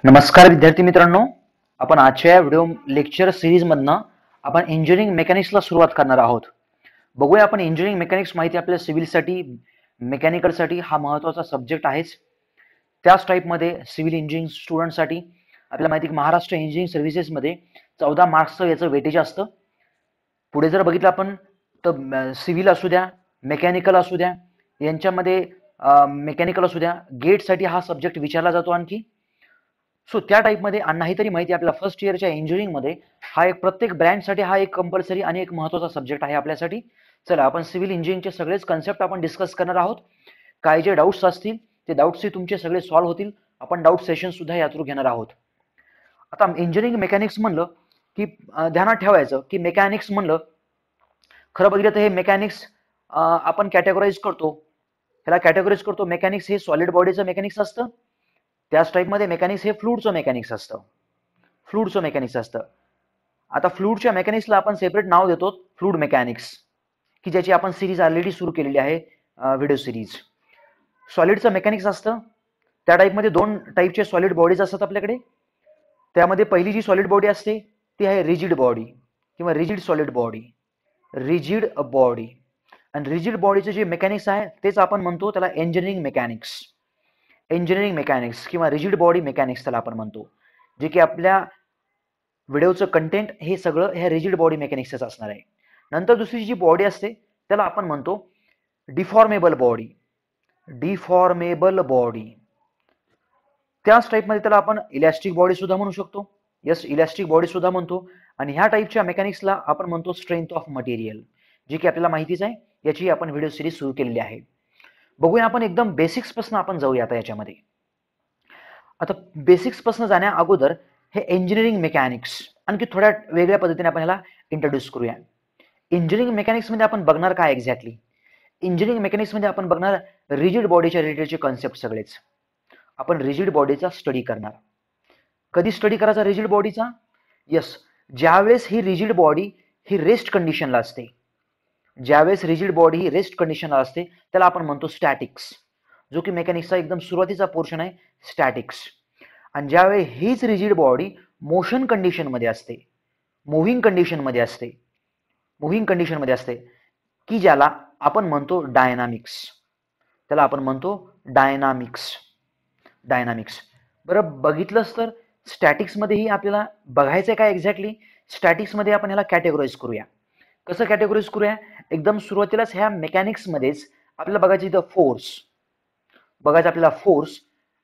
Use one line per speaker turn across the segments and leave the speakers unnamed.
नमस्कार विद्यार्थी मित्रांनो, आपण आजच्या व्हिडिओ लेक्चर सिरीज मधनं आपण इंजिनिअरिंग मेकॅनिक्सला सुरुवात करणार आहोत. बघूया आपण इंजिनिअरिंग मेकॅनिक्स माहिती आपल्या सिव्हिलसाठी, मेकॅनिकलसाठी हा महत्त्वाचा सब्जेक्ट आहेच. त्याच टाईपमध्ये सिव्हिल इंजिनिअरिंग स्टुडंटसाठी आपल्याला माहिती की महाराष्ट्र इंजिनिअरिंग सर्व्हिसेसमध्ये 14 मार्क्सचं याचं वेटेज असतं. पुढे जर बघितलं आपण तर सिव्हिल असू द्या, मेकॅनिकल असू द्या, यांच्यामध्ये मेकॅनिकल असू द्या, गेटसाठी हा सब्जेक्ट विचारला जातो आणखी. सो त्या टाईपमध्ये नाही तरी माहिती आपल्याला फर्स्ट इयरच्या इंजिनिअरिंगमध्ये हा एक प्रत्येक ब्रँचसाठी हा एक कंपल्सरी आणि एक महत्त्वाचा सब्जेक्ट आहे आपल्यासाठी. चला आपण सिव्हिल इंजिनिअरिंगचे सगळेच कन्सेप्ट आपण डिस्कस करणार आहोत. काय जे डाऊट्स असतील ते डाऊट्सही तुमचे सगळे सॉल्व्ह होतील. आपण डाऊट सेशन सुद्धा या थ्रू घेणार आहोत. आता इंजिनिअरिंग मेकॅनिक्स म्हणलं की ध्यानात ठेवायचं की मेकॅनिक्स म्हणलं खरं बघितलं तर हे मेकॅनिक्स आपण कॅटेगोराईज करतो. ह्याला कॅटेगोराईज करतो. मेकॅनिक्स हे सॉलिड बॉडीचं मेकॅनिक्स असतं. त्याच टाईपमध्ये मेकॅनिक्स हे फ्लुइडचं मेकॅनिक्स असतं. फ्लुइडचं मेकॅनिक्स असतं. आता फ्लुइडच्या मेकॅनिक्सला आपण सेपरेट नाव देतो फ्लुइड मेकॅनिक्स, की ज्याची आपण सिरीज ऑलरेडी सुरू केलेली आहे, व्हिडिओ सिरीज. सॉलिडचं मेकॅनिक्स असतं. त्या टाईपमध्ये दोन टाईपचे सॉलिड बॉडीज असतात आपल्याकडे. त्यामध्ये पहिली जी सॉलिड बॉडी असते ती आहे रिजिड बॉडी किंवा rigid solid body. Rigid body आणि रिजिड बॉडीचे जे मेकॅनिक्स आहे तेच आपण म्हणतो त्याला इंजिनिअरिंग मेकॅनिक्स. इंजिनिअरिंग मेकॅनिक्स किंवा रिजिड बॉडी मेकॅनिक्स त्याला आपण म्हणतो. जे की आपल्या व्हिडिओचं कंटेंट हे सगळं ह्या रिजिड बॉडी मेकॅनिक्सच असणार आहे. नंतर दुसरी जी बॉडी असते त्याला आपण म्हणतो डिफॉर्मेबल बॉडी. Deformable body. त्याच टाईपमध्ये त्याला आपण इलॅस्टिक बॉडी सुद्धा म्हणू शकतो. यस, इलॅस्टिक बॉडी सुद्धा म्हणतो. आणि ह्या टाईपच्या मेकॅनिक्सला आपण म्हणतो स्ट्रेंथ ऑफ मटेरियल, जे की आपल्याला माहितीच आहे. याची आपण व्हिडिओ सिरीज सुरू केलेली आहे. बघूया आपण एकदम बेसिक्स पासून आपण जाऊया आता याच्यामध्ये. आता बेसिक्स पासून जाण्या अगोदर हे इंजिनिअरिंग मेकॅनिक्स आणखी थोड्या वेगळ्या पद्धतीने आपण ह्याला इंट्रोड्यूस करूया. इंजिनिअरिंग मेकॅनिक्स मध्ये आपण बघणार काय एक्झॅक्टली? इंजिनिअरिंग मेकॅनिक्स मध्ये आपण बघणार रिजिड बॉडीच्या रिलेटेडचे कॉन्सेप्ट सगळेच. आपण रिजिड बॉडीचा स्टडी करणार. कधी स्टडी करायचा रिजिड बॉडीचा? यस, ज्यावेळेस ही रिजिड बॉडी ही रेस्ट कंडिशनला असते. ज्यावेळेस रिजिड बॉडी ही रेस्ट कंडिशनला असते त्याला आपण म्हणतो स्टॅटिक्स, जो की मेकॅनिक्सचा एकदम सुरुवातीचा पोर्शन आहे, स्टॅटिक्स. आणि ज्यावेळी हीच रिजिड बॉडी मोशन कंडिशनमध्ये असते, मुव्हिंग कंडिशनमध्ये असते, मुव्हिंग कंडिशनमध्ये असते, की ज्याला आपण म्हणतो डायनामिक्स. त्याला आपण म्हणतो डायनामिक्स. डायनामिक्स. बरं बघितलंच तर स्टॅटिक्समध्येही आपल्याला बघायचं आहे काय एक्झॅक्टली? स्टॅटिक्समध्ये आपण ह्याला कॅटेगोराईज करूया. कसं कॅटेगोराईज करूया? एकदम सुरुवातीलाच ह्या मेकॅनिक्समध्येच आपल्याला बघायची इथं फोर्स. बघायचं आपल्याला फोर्स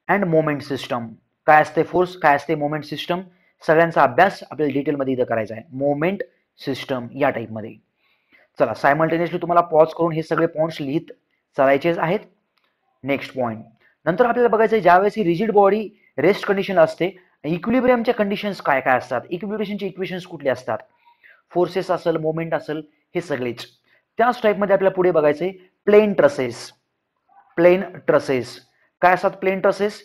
अँड मोमेंट सिस्टम. काय असते फोर्स, काय असते मोमेंट सिस्टम, सगळ्यांचा अभ्यास आपल्याला डिटेलमध्ये इथं करायचा आहे. मोमेंट सिस्टम या टाईपमध्ये. चला सायमल्टेनियसली तुम्हाला पॉज करून हे सगळे पॉइंट्स लिहित चालायचेच आहेत. Next point. नंतर आपल्याला बघायचं आहे ज्यावेळेस ही रिजिड बॉडी रेस्ट कंडिशन असते, इक्विलिब्रियमच्या कंडिशन्स काय काय असतात, इक्विलिब्रियमचे इक्वेशन्स कुठले असतात, फोर्सेस असेल, मोमेंट असेल, हे सगळेच. त्याच टाईपमध्ये आपल्याला पुढे बघायचं आहे प्लेन ट्रसेस. प्लेन ट्रसेस काय असतात? प्लेन ट्रसेस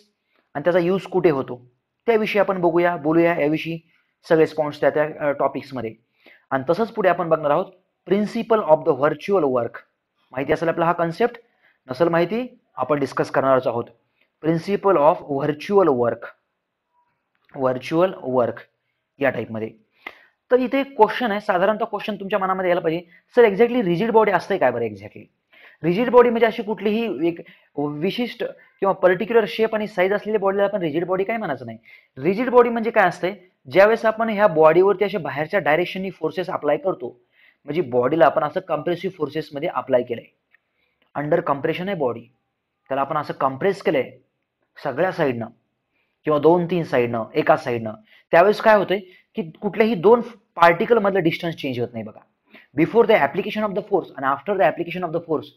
आणि त्याचा यूज कुठे होतो त्याविषयी आपण बोलूया याविषयी सगळेच पॉइंट्स त्या टॉपिक्समध्ये. आणि तसंच पुढे आपण बघणार आहोत principle of the virtual work. माहिती असेल आपला हा कन्सेप्ट? नसेल माहिती आपण डिस्कस करणारच आहोत. Principle of virtual work. Virtual work या टाईपमध्ये. तर इथे एक क्वेश्चन आहे, साधारणतः क्वेश्चन तुमच्या मनामध्ये यायला पाहिजे, सर एक्झॅक्टली रिजिड बॉडी असते काय बरं एक्झॅक्टली? रिजिड बॉडी म्हणजे अशी कुठलीही एक विशिष्ट किंवा पर्टिक्युलर शेप आणि साईज असलेली बॉडीला आपण रिजिड बॉडी काय म्हणायचं नाही. रिजिड बॉडी म्हणजे काय असते? ज्यावेळेस आपण ह्या बॉडीवरती अशा बाहेरच्या डायरेक्शननी फोर्सेस अप्लाय करतो, म्हणजे बॉडीला आपण असं कम्प्रेसिव्ह फोर्सेसमध्ये अप्लाय केलंय, अंडर कम्प्रेशन आहे बॉडी, त्याला आपण असं कम्प्रेस केलंय सगळ्या साईडनं किंवा 2-3 साईडनं, एका साईडनं, त्यावेळेस काय होतंय की कुठल्याही दोन पार्टिकल मधलं डिस्टन्स चेंज होत नाही बघा. Before the application of the force आणि after the application of the force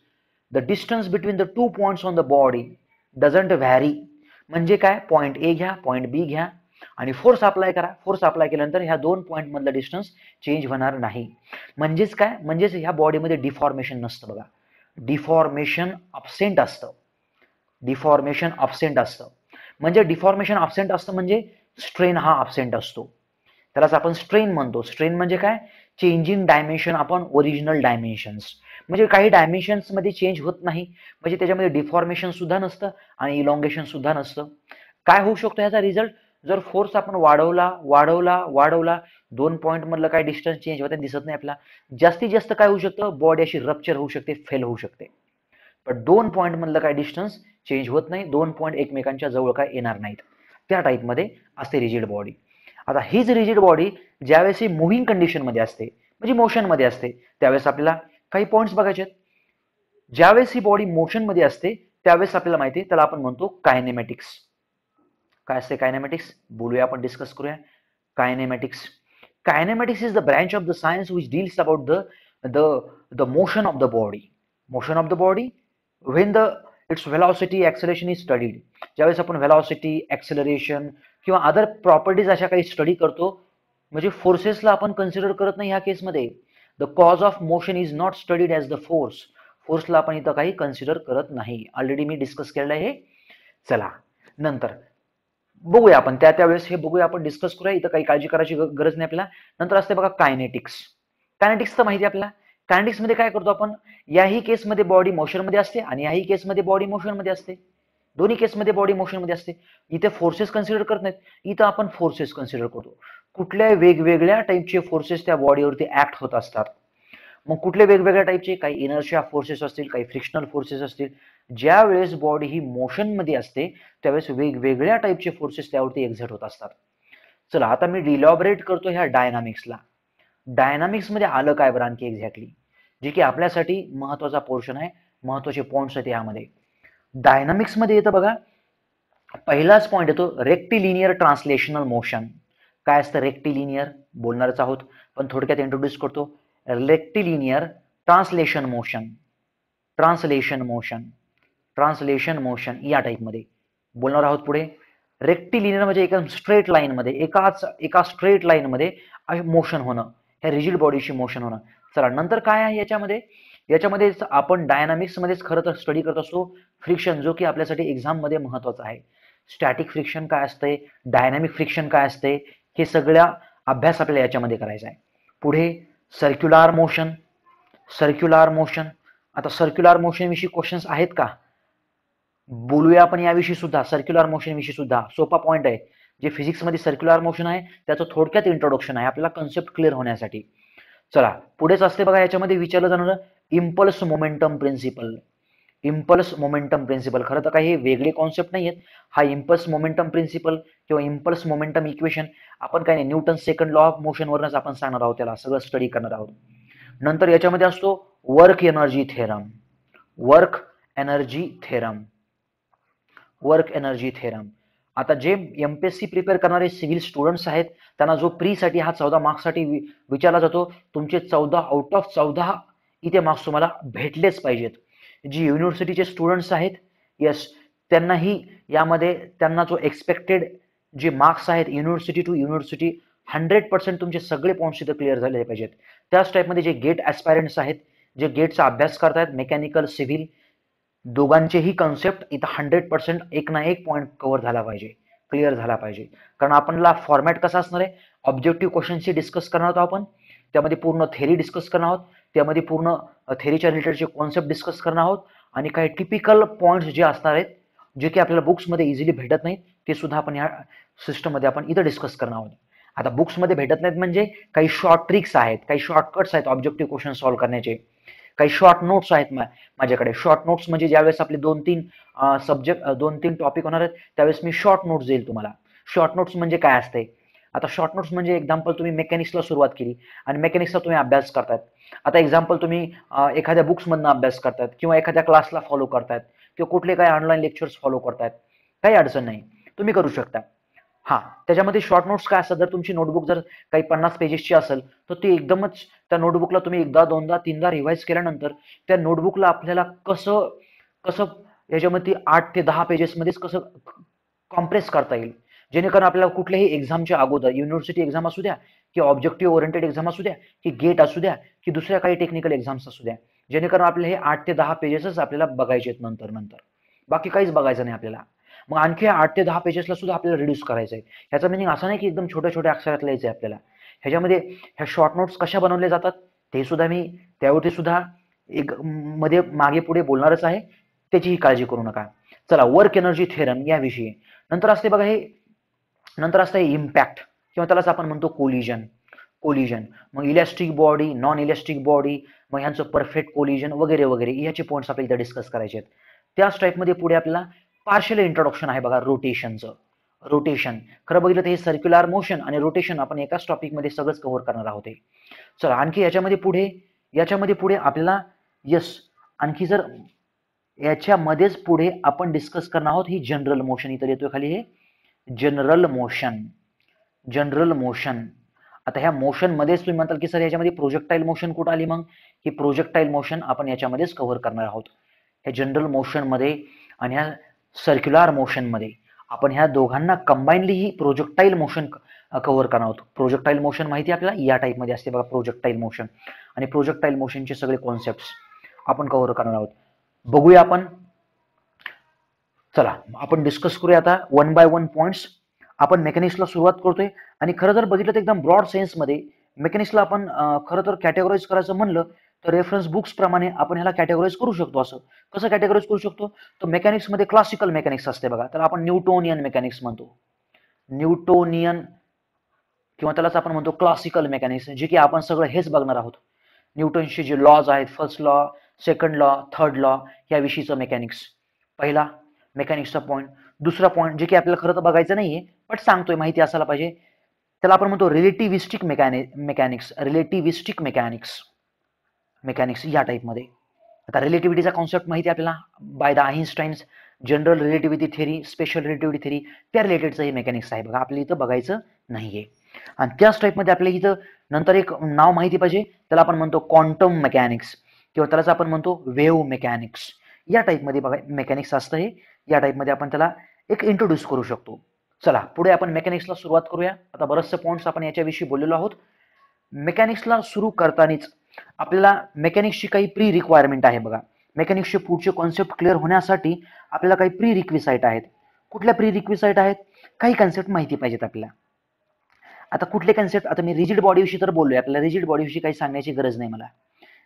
the distance between the 2 points on the body doesn't vary. म्हणजे काय? पॉईंट ए घ्या, पॉईंट बी घ्या आणि फोर्स अप्लाय करा. फोर्स अप्लाय केल्यानंतर ह्या 2 पॉईंट मधलं डिस्टन्स चेंज होणार नाही. म्हणजेच काय? म्हणजेच ह्या बॉडीमध्ये डिफॉर्मेशन नसतं बघा. डिफॉर्मेशन अब्सेंट असतं. डिफॉर्मेशन अब्सेंट असतं. म्हणजे डिफॉर्मेशन अब्सेंट असतं म्हणजे स्ट्रेन हा अब्सेंट असतो. त्यालाच आपण स्ट्रेन म्हणतो. स्ट्रेन म्हणजे काय? Change in dimension upon original dimensions. म्हणजे काही डायमेन्शन्स मध्ये चेंज होत नाही, म्हणजे त्याच्यामध्ये डिफॉर्मेशन सुद्धा नसतं आणि इलॉंगेशन सुद्धा नसतं. काय होऊ शकतो याचा रिझल्ट? जर फोर्स आपण वाढवला वाढवला वाढवला 2 पॉईंट मधलं काय डिस्टन्स चेंज होते दिसत नाही आपल्याला, जास्तीत जास्त काय होऊ शकतं, बॉडी अशी रप्चर होऊ शकते, फेल होऊ शकते. पण 2 पॉईंट मधलं काय डिस्टन्स चेंज होत नाही, 2 पॉईंट एकमेकांच्या जवळ काय येणार नाहीत. त्या टाईपमध्ये असते रिजिड बॉडी. आता हीच रिजिड बॉडी ज्यावेळेस ही मुव्हिंग कंडिशन मध्ये असते, म्हणजे मोशन मध्ये असते, त्यावेळेस आपल्याला काही पॉइंट्स बघायचे आहेत. ज्यावेळेस ही बॉडी मोशन मध्ये असते त्यावेळेस आपल्याला माहिती आहे, त्याला आपण म्हणतो कायनेमॅटिक्स. काय असते कायनेमॅटिक्स, बोलूया आपण, डिस्कस करूया. कायनेमॅटिक्स. Kinematics is the branch of the science which deals about the the motion of the body. Motion of the body when the its velocity acceleration is studied. ज्यावेळेस आपण velocity acceleration किंवा अदर प्रॉपर्टीज अशा काही study करतो, म्हणजे फोर्सेसला आपण consider करत नाही ह्या केसमध्ये. The cause of motion is not studied as the force. फोर्सला आपण इथं काही कन्सिडर करत नाही. ऑलरेडी मी डिस्कस केलेलं आहे. चला नंतर बघूया आपण, त्यावेळेस हे बघूया आपण, डिस्कस करूया. इथं काही काळजी करायची गरज नाही आपल्याला. नंतर असते बघा कायनेटिक्स. कायनेटिक्स तर माहिती आहे आपल्याला. कायनेटिक्स मध्ये काय करतो आपण, याही केसमध्ये बॉडी मोशन मध्ये असते आणि याही केसमध्ये बॉडी मोशन मध्ये असते. दोन्ही केसमध्ये बॉडी मोशन मध्ये असते. इथे फोर्सेस कन्सिडर करत नाहीत, इथं आपण फोर्सेस कन्सिडर करतो. कुठल्या वेगवेगळ्या टाईपचे फोर्सेस त्या बॉडीवरती ऍक्ट होत असतात. मग कुठले वेगवेगळ्या टाईपचे, काही इनर्शिया फोर्सेस असतील, काही फ्रिक्शनल फोर्सेस असतील. ज्या वेळेस बॉडी ही मोशन मध्ये असते त्यावेळेस वेगवेगळ्या टाईपचे फोर्सेस त्यावरती एक्झर्ट होत असतात. चला आता मी डिलॉबरेट करतो ह्या डायनामिक्सला. डायनामिक्स मध्ये आलं काय बरं आणखी एक्झॅक्टली, जे की आपल्यासाठी महत्वाचा पोर्शन आहे, महत्वाचे पॉइंट्स आहेत यामध्ये. डायनामिक्स मध्ये येतं बघा, पहिलाच पॉइंट येतो रेक्टिलिनियर ट्रान्सलेशनल मोशन. काय असतं रेक्टिलिनियर, बोलणारच आहोत पण थोडक्यात इंट्रोड्यूस करतो. Rectilinear translation motion, translation motion, translation motion या टाईपमध्ये बोलणार आहोत पुढे. रेक्टिलिनियर म्हणजे एका स्ट्रेट लाईन मध्ये, एका स्ट्रेट लाईन मध्ये मोशन होणं, ह्या रिजिड बॉडीशी मोशन होणं. चला नंतर काय आहे याच्यामध्ये आपण डायनामिक्स मध्येच खरं तर स्टडी करत असतो फ्रिक्शन, जो की आपल्यासाठी एक्झाम मध्ये महत्वाचा आहे. स्टॅटिक फ्रिक्शन काय असते, डायनामिक फ्रिक्शन काय असते, हे सगळ्या अभ्यास आपल्याला याच्यामध्ये करायचा आहे. पुढे सर्क्युलर मोशन. सर्क्युलर मोशन, आता सर्क्युलर मोशन विषयी क्वेश्चन्स आहेत का, बोलूया आपण याविषयी सुद्धा. सर्क्युलर मोशन विषयी सुद्धा सोपा पॉइंट आहे. जे फिजिक्स मध्ये सर्क्युलर मोशन आहे त्याचं थोडक्यात इंट्रोडक्शन आहे आपल्याला कन्सेप्ट क्लिअर होण्यासाठी. चला पुढेच असते बघा, याच्यामध्ये विचारलं जाणार impulse momentum principle. Impulse momentum principle, खरं तर काही वेगळे कॉन्सेप्ट नाही आहेत. हा इम्पल्स मोमेंटम प्रिन्सिपल किंवा इम्पल्स मोमेंटम इक्वेशन आपण काही नाही, Newton second law of motion वरच आपण सांगणार आहोत, त्याला सगळं स्टडी करणार आहोत. नंतर याच्यामध्ये असतो work energy theorem. Work energy theorem, work energy theorem. आता जे एमपीएससी प्रिपेअर करणारे सिव्हिल स्टुडंट्स आहेत त्यांना जो प्री साठी हा 14 मार्क्ससाठी विचारला जातो, तुमचे 14 आउट ऑफ 14 इथे मार्क्स तुम्हाला भेटलेच पाहिजेत. जी युनिव्हर्सिटीचे स्टुडंट्स आहेत, यस, त्यांनाही यामध्ये त्यांना जो एक्सपेक्टेड जे मार्क्स आहेत युनिव्हर्सिटी टू युनिव्हर्सिटी 100% तुमचे सगळे पॉईंट्स इथं क्लिअर झाले पाहिजेत. त्याच टाईपमध्ये जे गेट ॲस्पायरंट्स आहेत, जे गेटचा अभ्यास करतायत, मेकॅनिकल सिव्हिल, दोघांचेही कन्सेप्ट इथं 100% एक ना एक पॉईंट कव्हर झाला पाहिजे, क्लिअर झाला पाहिजे. कारण आपणला फॉर्मॅट कसा असणार आहे, ऑब्जेक्टिव्ह क्वेश्चनची डिस्कस करणार आहोत आपण, त्यामध्ये पूर्ण थेरी डिस्कस करणार आहोत, त्यामध्ये पूर्ण थेरीच्या रिलेटेडचे कॉन्सेप्ट डिस्कस करणार आहोत, आणि काही टिपिकल पॉईंट्स जे असणार आहेत जे की आपल्याला बुक्समध्ये इझिली भेटत नाहीत ते सुद्धा आपण ह्या सिस्टममध्ये आपण इथं डिस्कस करणार आहोत. आता बुक्समध्ये भेटत नाहीत म्हणजे काही शॉर्ट ट्रिक्स आहेत, काही शॉर्टकट्स आहेत ऑब्जेक्टिव्ह क्वेश्चन सॉल्व्ह करण्याचे, काही शॉर्ट नोट्स आहेत माझ्याकडे. शॉर्ट नोट्स म्हणजे ज्यावेळेस आपले 2-3 सब्जेक्ट 2-3 टॉपिक होणार आहेत त्यावेळेस मी शॉर्ट नोट्स देईल तुम्हाला. शॉर्ट नोट्स म्हणजे काय असते, आता शॉर्ट नोट्स म्हणजे एक्झाम्पल तुम्ही मेकॅनिक्सला सुरुवात केली आणि मेकॅनिक्सचा तुम्ही अभ्यास करतायत. आता एक्झाम्पल तुम्ही एखाद्या बुक्समधनं अभ्यास करतायत किंवा एखाद्या क्लासला फॉलो करतायत किंवा कुठले काही ऑनलाईन लेक्चर्स फॉलो करतायत, काही अडचण नाही, तुम्ही करू शकता. हा, त्याच्यामध्ये शॉर्ट नोट्स काय असतात, जर तुमची नोटबुक जर काही 50 पेजेसची असेल तर ती एकदमच त्या नोटबुकला तुम्ही एकदा दोनदा तीनदा रिवाइज केल्यानंतर त्या नोटबुकला आपल्याला कसं कसं याच्यामध्ये 8 ते 10 पेजेसमध्येच कसं कॉम्प्रेस करता येईल, जेणेकरून आपल्याला कुठल्याही एक्झामच्या अगोदर, युनिव्हर्सिटी एक्झाम असू द्या की ऑब्जेक्टिव्ह ओरिएंटेड एक्झाम असू द्या की गेट असू द्या की दुसऱ्या काही टेक्निकल एक्झाम्स असू द्या, जेणेकरून आपल्याला हे 8 ते 10 पेजेसच आपल्याला बघायचे आहेत नंतर बाकी काहीच बघायचं नाही आपल्याला. मग आणखी 8 ते 10 पेजेसला सुद्धा आपल्याला रिड्यूस करायचं आहे. ह्याचा मिनिंग असं नाही की एकदम छोट्या छोट्या अक्षरात लिहायचं आहे आपल्याला. ह्याच्यामध्ये ह्या शॉर्ट नोट्स कशा बनवल्या जातात ते सुद्धा मी त्यावरती सुद्धा एक मध्ये मागे पुढे बोलणारच आहे, त्याचीही काळजी करू नका. चला वर्क एनर्जी थेरम याविषयी. नंतर असते बघा हे नंतर असतं इम्पॅक्ट किंवा त्यालाच आपण म्हणतो कोलिजन. कोलिजन मग elastic body, non elastic body, मग ह्यांचं परफेक्ट कोलिजन वगैरे वगैरे ह्याचे पॉईंट्स आपल्याला इथे डिस्कस करायचे आहेत. त्याच टाईपमध्ये पुढे आपल्याला पार्शियल इंट्रोडक्शन आहे बघा रोटेशनचं. रोटेशन खरं बघितलं तर हे सर्क्युलर मोशन आणि रोटेशन आपण एकाच टॉपिकमध्ये सगळंच कव्हर करणार आहोत. चला आणखी याच्यामध्ये पुढे आपल्याला यस आणखी जर याच्यामध्येच पुढे आपण डिस्कस करणार आहोत ही जनरल मोशन. इथं येतोय खाली हे जनरल मोशन. जनरल मोशन आता ह्या मोशन मध्येच तुम्ही म्हणताल की सर याच्यामध्ये प्रोजेक्टाईल मोशन कुठं आली, मग ही प्रोजेक्टाईल मोशन आपण याच्यामध्येच कव्हर करणार आहोत. ह्या जनरल मोशन मध्ये आणि ह्या सर्क्युलर मोशन मध्ये आपण ह्या दोघांना कंबाईनली ही प्रोजेक्टाईल मोशन कव्हर करणार आहोत. प्रोजेक्टाईल मोशन माहिती आपल्याला या टाईप मध्ये असते बघा प्रोजेक्टाईल मोशन, आणि प्रोजेक्टाईल मोशनचे सगळे कॉन्सेप्ट आपण कव्हर करणार आहोत. बघूया आपण. चला आपण डिस्कस करूया आता वन बाय वन पॉइंट्स. आपण मेकॅनिक्सला सुरुवात करतोय आणि खरं जर बघितलं तर एकदम ब्रॉड सेन्समध्ये मेकॅनिक्सला आपण खरं तर कॅटेगराईज करायचं म्हणलं तर रेफरन्स बुक्स प्रमाणे आपण ह्याला कॅटेगराईज करू शकतो. असं कसं कॅटेगराईज करू शकतो, तर मेकॅनिक्समध्ये क्लासिकल मेकॅनिक्स असते बघा, तर आपण न्यूटोनियन मेकॅनिक्स म्हणतो. न्यूटोनियन किंवा त्यालाच आपण म्हणतो क्लासिकल मेकॅनिक्स, जे की आपण सगळं हेच बघणार आहोत. न्यूटनचे जे लॉज आहेत, first law, second law, third law, याविषयीचं मेकॅनिक्स पहिला मेकॅनिक्सचा पॉईंट. दुसरा पॉईंट जे की आपल्याला खरं तर बघायचं नाहीये बट सांगतोय माहिती असायला पाहिजे, त्याला आपण म्हणतो रिलेटिव्हिस्टिक मेकॅनिक्स. रिलेटिव्हिस्टिक मेकॅनिक्स या टाईपमध्ये. आता रिलेटिव्हिटीचा कॉन्सेप्ट माहिती आहे आपल्याला by the Einstein's, general relativity theory, special relativity theory, त्या रिलेटेडचं हे मेकॅनिक्स आहे बघा, आपल्याला इथं बघायचं नाहीये. आणि त्याच टाईपमध्ये आपल्याला इथं नंतर एक नाव माहिती पाहिजे, त्याला आपण म्हणतो क्वांटम मेकॅनिक्स किंवा त्यालाच आपण म्हणतो वेव्ह मेकॅनिक्स. या टाईपमध्ये बघा मेकॅनिक्स असतं हे, या टाईपमध्ये आपण त्याला एक इंट्रोड्यूस करू शकतो. चला पुढे आपण मेकॅनिक्सला सुरुवात करूया. आता बरेचसे पॉईंट्स आपण याच्याविषयी बोललेलो आहोत. मेकॅनिक्सला सुरू करतानाच आपल्याला मेकॅनिक्सची काही प्री रिक्वायरमेंट आहे बघा. मेकॅनिक्सचे पुढचे कॉन्सेप्ट क्लिअर होण्यासाठी आपल्याला काही प्री रिक्विसाईट आहेत. कुठल्या प्री रिक्विसाईट आहेत, काही कन्सेप्ट माहिती पाहिजेत आपल्याला. आता कुठले कन्सेप्ट, आता मी रिजिड बॉडीविषयी तर बोललोय, आपल्याला रिजिड बॉडीविषयी काही सांगण्याची गरज नाही मला.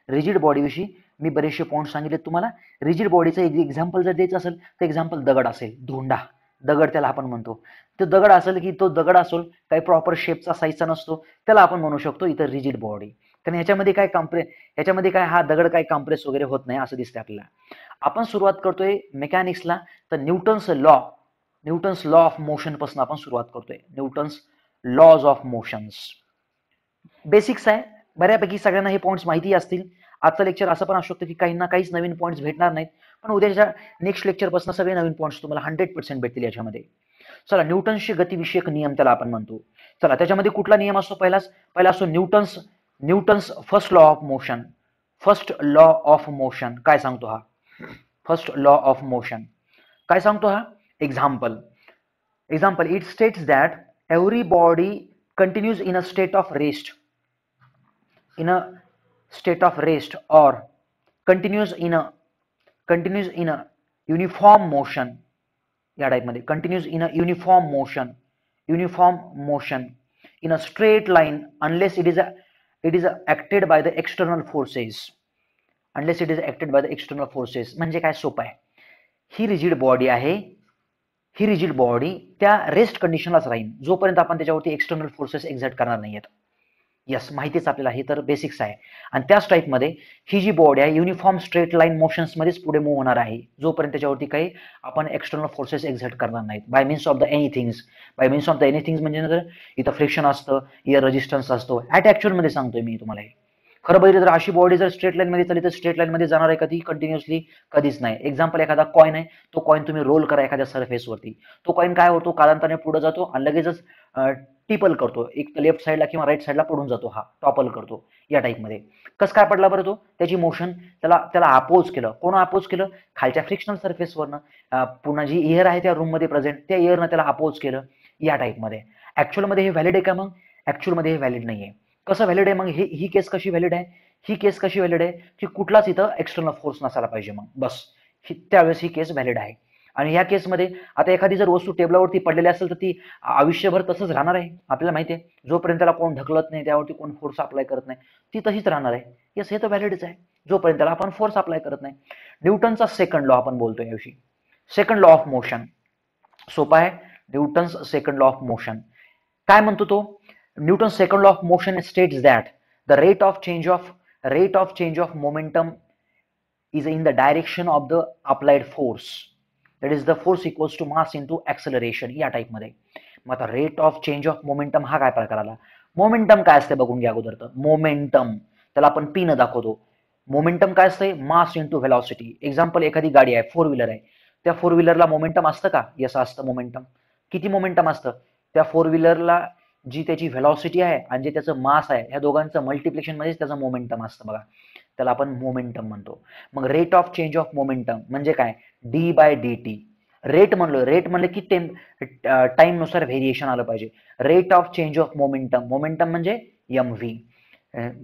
रिजिड बॉडीविषयी मी बरेचसे पॉईंट सांगितले तुम्हाला. रिजिड बॉडीचं एक एक्झाम्पल जर द्यायचं असेल तर एक्झाम्पल दगड असेल, धोंडा दगड त्याला आपण म्हणतो. तो दगड असेल की तो दगड असेल काही प्रॉपर शेपचा साईजचा नसतो, त्याला आपण म्हणू शकतो इथं रिजिड बॉडी. कारण ह्याच्यामध्ये काय हा दगड काय कॉम्प्रेस वगैरे होत नाही असं दिसतंय आपल्याला. आपण सुरुवात करतोय मेकॅनिक्सला तर न्यूटन्स लॉ ऑफ मोशन पासून आपण सुरुवात करतोय. Newton's laws of motions basics आहे, बऱ्यापैकी सगळ्यांना हे पॉईंट्स माहिती असतील. आजचं लेक्चर असं पण असू शकतं की काहींना काहीच नवीन पॉईंट्स भेटणार नाहीत, पण उद्याच्या नेक्स्ट लेक्चरपासून सगळे नवीन पॉईंट्स तुम्हाला 100% भेटतील याच्यामध्ये. चला न्यूटन्सचे गतिविषयक नियम त्याला आपण म्हणतो. चला त्याच्यामध्ये कुठला नियम असतो, पहिला असतो Newton's first law of motion. First law of motion काय सांगतो हा, फर्स्ट लॉ ऑफ मोशन काय सांगतो हा, example it states that every body continues in a state of rest or continues in a uniform motion. या type मध्ये continues in a uniform motion in a straight line unless it is acted by the external forces. म्हणजे काय, सोपं आहे. ही rigid body आहे, ही rigid body त्या rest कंडिशनलाच राहील जोपर्यंत आपण त्याच्यावरती एक्सटर्नल फोर्सेस एक्झर्ट करणार नाहीयेत. यस माहितीच आपल्याला, हे तर बेसिक्स आहे. आणि त्याच टाईपमध्ये ही जी बॉडी आहे युनिफॉर्म स्ट्रेट लाईन मोशन्स मध्येच पुढे मूव्ह होणार आहे जोपर्यंत त्याच्यावरती काही आपण एक्सटर्नल फोर्सेस एक्झर्ट करणार नाहीत. बाय मीन्स ऑफ द एनिथिंग्स म्हणजे इथं फ्रिक्शन असतं, इयर रेजिस्टन्स असतो. ऍट ऍक्च्युअल मध्ये सांगतोय मी तुम्हाला हे. खरं बघितलं तर अशी बॉडी जर स्ट्रेट लाईन मध्ये चालली तर स्ट्रेट लाईन मध्ये जाणार आहे कधी, कंटिन्युअसली कधीच नाही. एक्झाम्पल एखादा कॉइन आहे, तो कॉइन तुम्ही रोल करा एखाद्या सरफेसवरती, तो कॉइन काय होतो, कालांतराने पुढे जातो आणि लगेचच टिपल करतो, एक लेफ्ट साईडला किंवा राईट साईडला पडून जातो, हा टॉपल करतो. या टाईपमध्ये कसं काय पडला बरं तो, त्याची मोशन त्याला अपोज केलं. कोण अपोज केलं, खालच्या फ्रिक्शनल सरफेसवरनं. पुन्हा जी एअर आहे त्या रूम मध्ये प्रेझेंट, त्या एअरनं त्याला अपोज केलं. या टाईपमध्ये ऍक्च्युअल मध्ये हे व्हॅलिड आहे का, मग ऍक्च्युअल मध्ये हे व्हॅलिड नाहीये. कसं व्हॅलिड आहे मग, ही केस कशी व्हॅलिड आहे, की कुठलाच इथं एक्सटर्नल फोर्स नसायला पाहिजे, मग बस त्यावेळेस ही केस व्हॅलिड आहे. आणि ह्या केसमध्ये आता एखादी जर वस्तू टेबलावरती पडलेली असेल तर ती आयुष्यभर तसंच राहणार आहे, आपल्याला माहिती आहे. जोपर्यंत त्याला कोण ढकलत नाही, त्यावरती कोण फोर्स अप्लाय करत नाही, ती तशीच राहणार आहे. यस हे तर व्हॅलिडच आहे, जोपर्यंत त्याला आपण फोर्स अप्लाय करत नाही. न्यूटनचा सेकंड लॉ आपण बोलतोय याविषयी. सेकंड लॉ ऑफ मोशन सोपा आहे. Newton's second law of motion. काय म्हणतो तो? Newton second law of motion states that the rate of change of momentum is in the direction of the applied force, that is the force equals to mass into acceleration या type मध्ये. मग आता rate of change of momentum हा काय प्रकार आला? Momentum काय असते बघून घ्या अगोदर. तर मोमेंटम त्याला आपण पी न दाखवतो. मोमेंटम काय असते? Mass into velocity. एक्झाम्पल, एखादी गाडी आहे, 4 व्हीलर आहे, त्या 4 व्हीलरला मोमेंटम असतं का? यस असतं मोमेंटम. किती मोमेंटम असतं? त्या 4 व्हीलरला जी त्याची व्हेलॉसिटी आहे आणि जे त्याचं मास आहे, ह्या दोघांचं मल्टिप्लिकेशन मध्येच त्याचं मोमेंटम असतं बघा. त्याला आपण मोमेंटम म्हणतो. मग rate of change of momentum म्हणजे काय? D by D t. Rate म्हणलं की टाइम नुसार व्हेरिएशन आलं पाहिजे. Rate of change of momentum, momentum म्हणजे m v.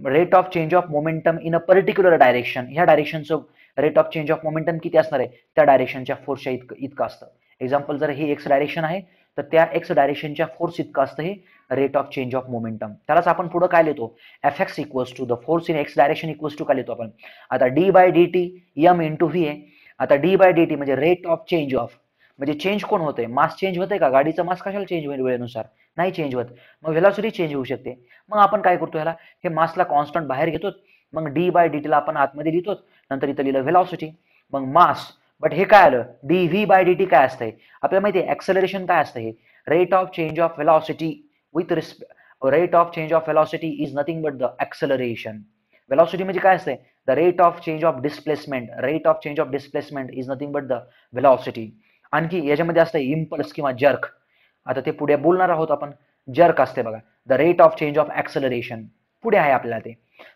Rate of change of momentum in a particular direction, ह्या डायरेक्शनचं rate of change of momentum किती असणार आहे? त्या डायरेक्शनच्या फोर्सच्या इतकं असतं. एक्झाम्पल, जर ही एक्स डायरेक्शन आहे तर त्या एक्स डायरेक्शनच्या फोर्स इतकं असतं हे rate of change of momentum. त्यालाच आपण पुढे काय लिहितो? F X equals to the force in X direction equals to काय लिहितो आपण? आता D by D T M into V आहे. आता डी बाय डी टी म्हणजे रेट ऑफ चेंज ऑफ, म्हणजे चेंज कोण होते? मास चेंज होते का? गाडीचं मास कशाला चेंज होईल वेळेनुसार? नाही चेंज होत. मग व्हेलॉसिटी चेंज होऊ शकते. मग आपण काय करतो? ह्याला हे मासला कॉन्स्टंट बाहेर घेतो, मग डी बाय डी टीला आपण आतमध्ये लिहितो, नंतर इथं लिहिलं व्हेलॉसिटी, मग मास. बट हे काय आलं? D V by D T काय असतंय आपल्याला माहिती आहे? एक्सेलरेशन काय असतं? हे rate of change of velocity with rate of change of velocity is nothing but the acceleration. Velocity म्हणजे काय असते? The rate of change of displacement. Rate of change of displacement is nothing but the velocity. आणखी याच्यामध्ये असतं impulse किंवा jerk. आता ते पुढे बोलणार आहोत आपण. जर्क असते बघा, the rate of change of acceleration. पुढे आहे आपल्याला ते.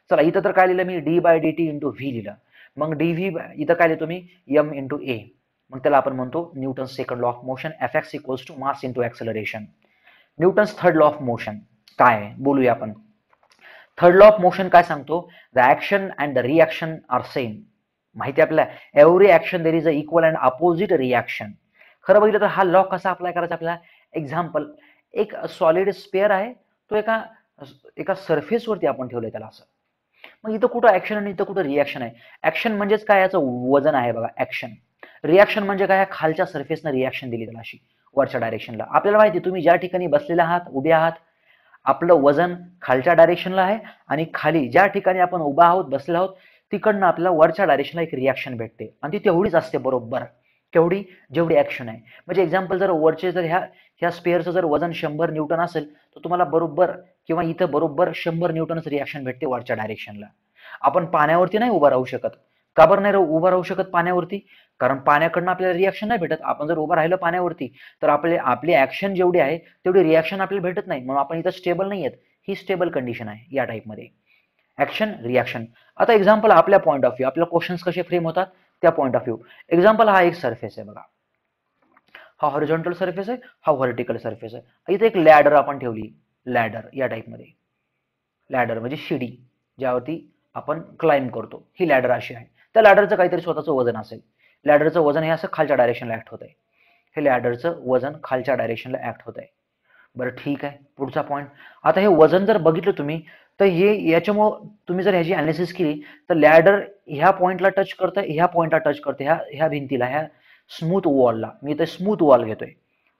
चला, इथं तर काय लिहिलं मी? D by D t into v लिहिलं. मग डी व्ही इथं काय लिहितो मी? एम इंटू ए. मग त्याला आपण म्हणतो Newton second law of motion, F X equals to mass into acceleration. Newton's third law of motion काय आहे बोलूया आपण. थर्ड लॉ ऑफ मोशन काय सांगतो? The action and the reaction are same. माहिती आपल्याला, every action there is a equal and opposite reaction. खरं बघितलं तर हा लॉ कसा अप्लाय करायचा आपल्याला? एक्झाम्पल, एक सॉलिड स्पेअर आहे, तो एका सरफेसवरती आपण ठेवलंय त्याला असं. मग इथं कुठं ऍक्शन आणि इथं कुठं रिॲक्शन आहे? ऍक्शन म्हणजेच काय? याचं वजन आहे बघा, ऍक्शन. रिॲक्शन म्हणजे काय? खालच्या सरफेसनं रिॲक्शन दिली त्याला अशी वरच्या डायरेक्शनला. आपल्याला माहिती, तुम्ही ज्या ठिकाणी बसलेला आहात, उभे आहात, आपलं वजन खालच्या डायरेक्शनला आहे आणि खाली ज्या ठिकाणी आपण उभा आहोत, बसले आहोत, तिकडनं आपल्याला वरच्या डायरेक्शनला एक रिॲक्शन भेटते आणि ती तेवढीच असते बरोबर. केवढी? जेवढी ऍक्शन आहे. म्हणजे एक्झाम्पल, जर वरचे जर ह्या स्पेअरचं जर वजन 100 न्यूटन असेल तर तुम्हाला बरोबर किंवा इथं बरोबर 100 न्यूटनच रिॲक्शन भेटते वरच्या डायरेक्शनला. आपण पाण्यावरती नाही उभा राहू शकत. का बरं नाही उभा राहू शकत पाण्यावरती? कारण पाण्याकडनं आपल्याला रिॲक्शन नाही भेटत. आपण जर उभं राहिलं पाण्यावरती तर आपली ऍक्शन जेवढी आहे तेवढी रिॲक्शन आपल्याला भेटत नाही. म्हणून आपण इथं स्टेबल नाही आहेत. ही स्टेबल कंडिशन आहे या टाईपमध्ये. Action, reaction. आता एक्झाम्पल, आपल्या पॉईंट ऑफ व्ह्यू, आपल्या क्वेश्चन्स कसे फ्रेम होतात त्या पॉईंट ऑफ व्ह्यू. एक्झाम्पल, हा एक सरफेस आहे बघा, हा हॉरिझॉन्टल सरफेस आहे, हा व्हर्टिकल सरफेस आहे. इथे एक लॅडर आपण ठेवली, लॅडर या टाईपमध्ये. लॅडर म्हणजे शिडी, ज्यावरती आपण क्लाइंब करतो. ही लॅडर अशी आहे. त्या लॅडरचं काहीतरी स्वतःचं वजन असेल. लॅडरचं वजन हे असं खालच्या डायरेक्शनला ऍक्ट होत आहे. हे लॅडरचं वजन खालच्या डायरेक्शनला ऍक्ट होत आहे. बरं ठीक आहे, पुढचा पॉईंट. आता हे वजन जर बघितलं तुम्ही तर याच्यामुळं तुम्ही जर ह्याची अनालिसिस केली तर लॅडर ह्या पॉईंटला टच करतं, ह्या पॉईंटला टच करते, ह्या भिंतीला, ह्या स्मूथ वॉलला. मी इथे स्मूथ वॉल घेतोय.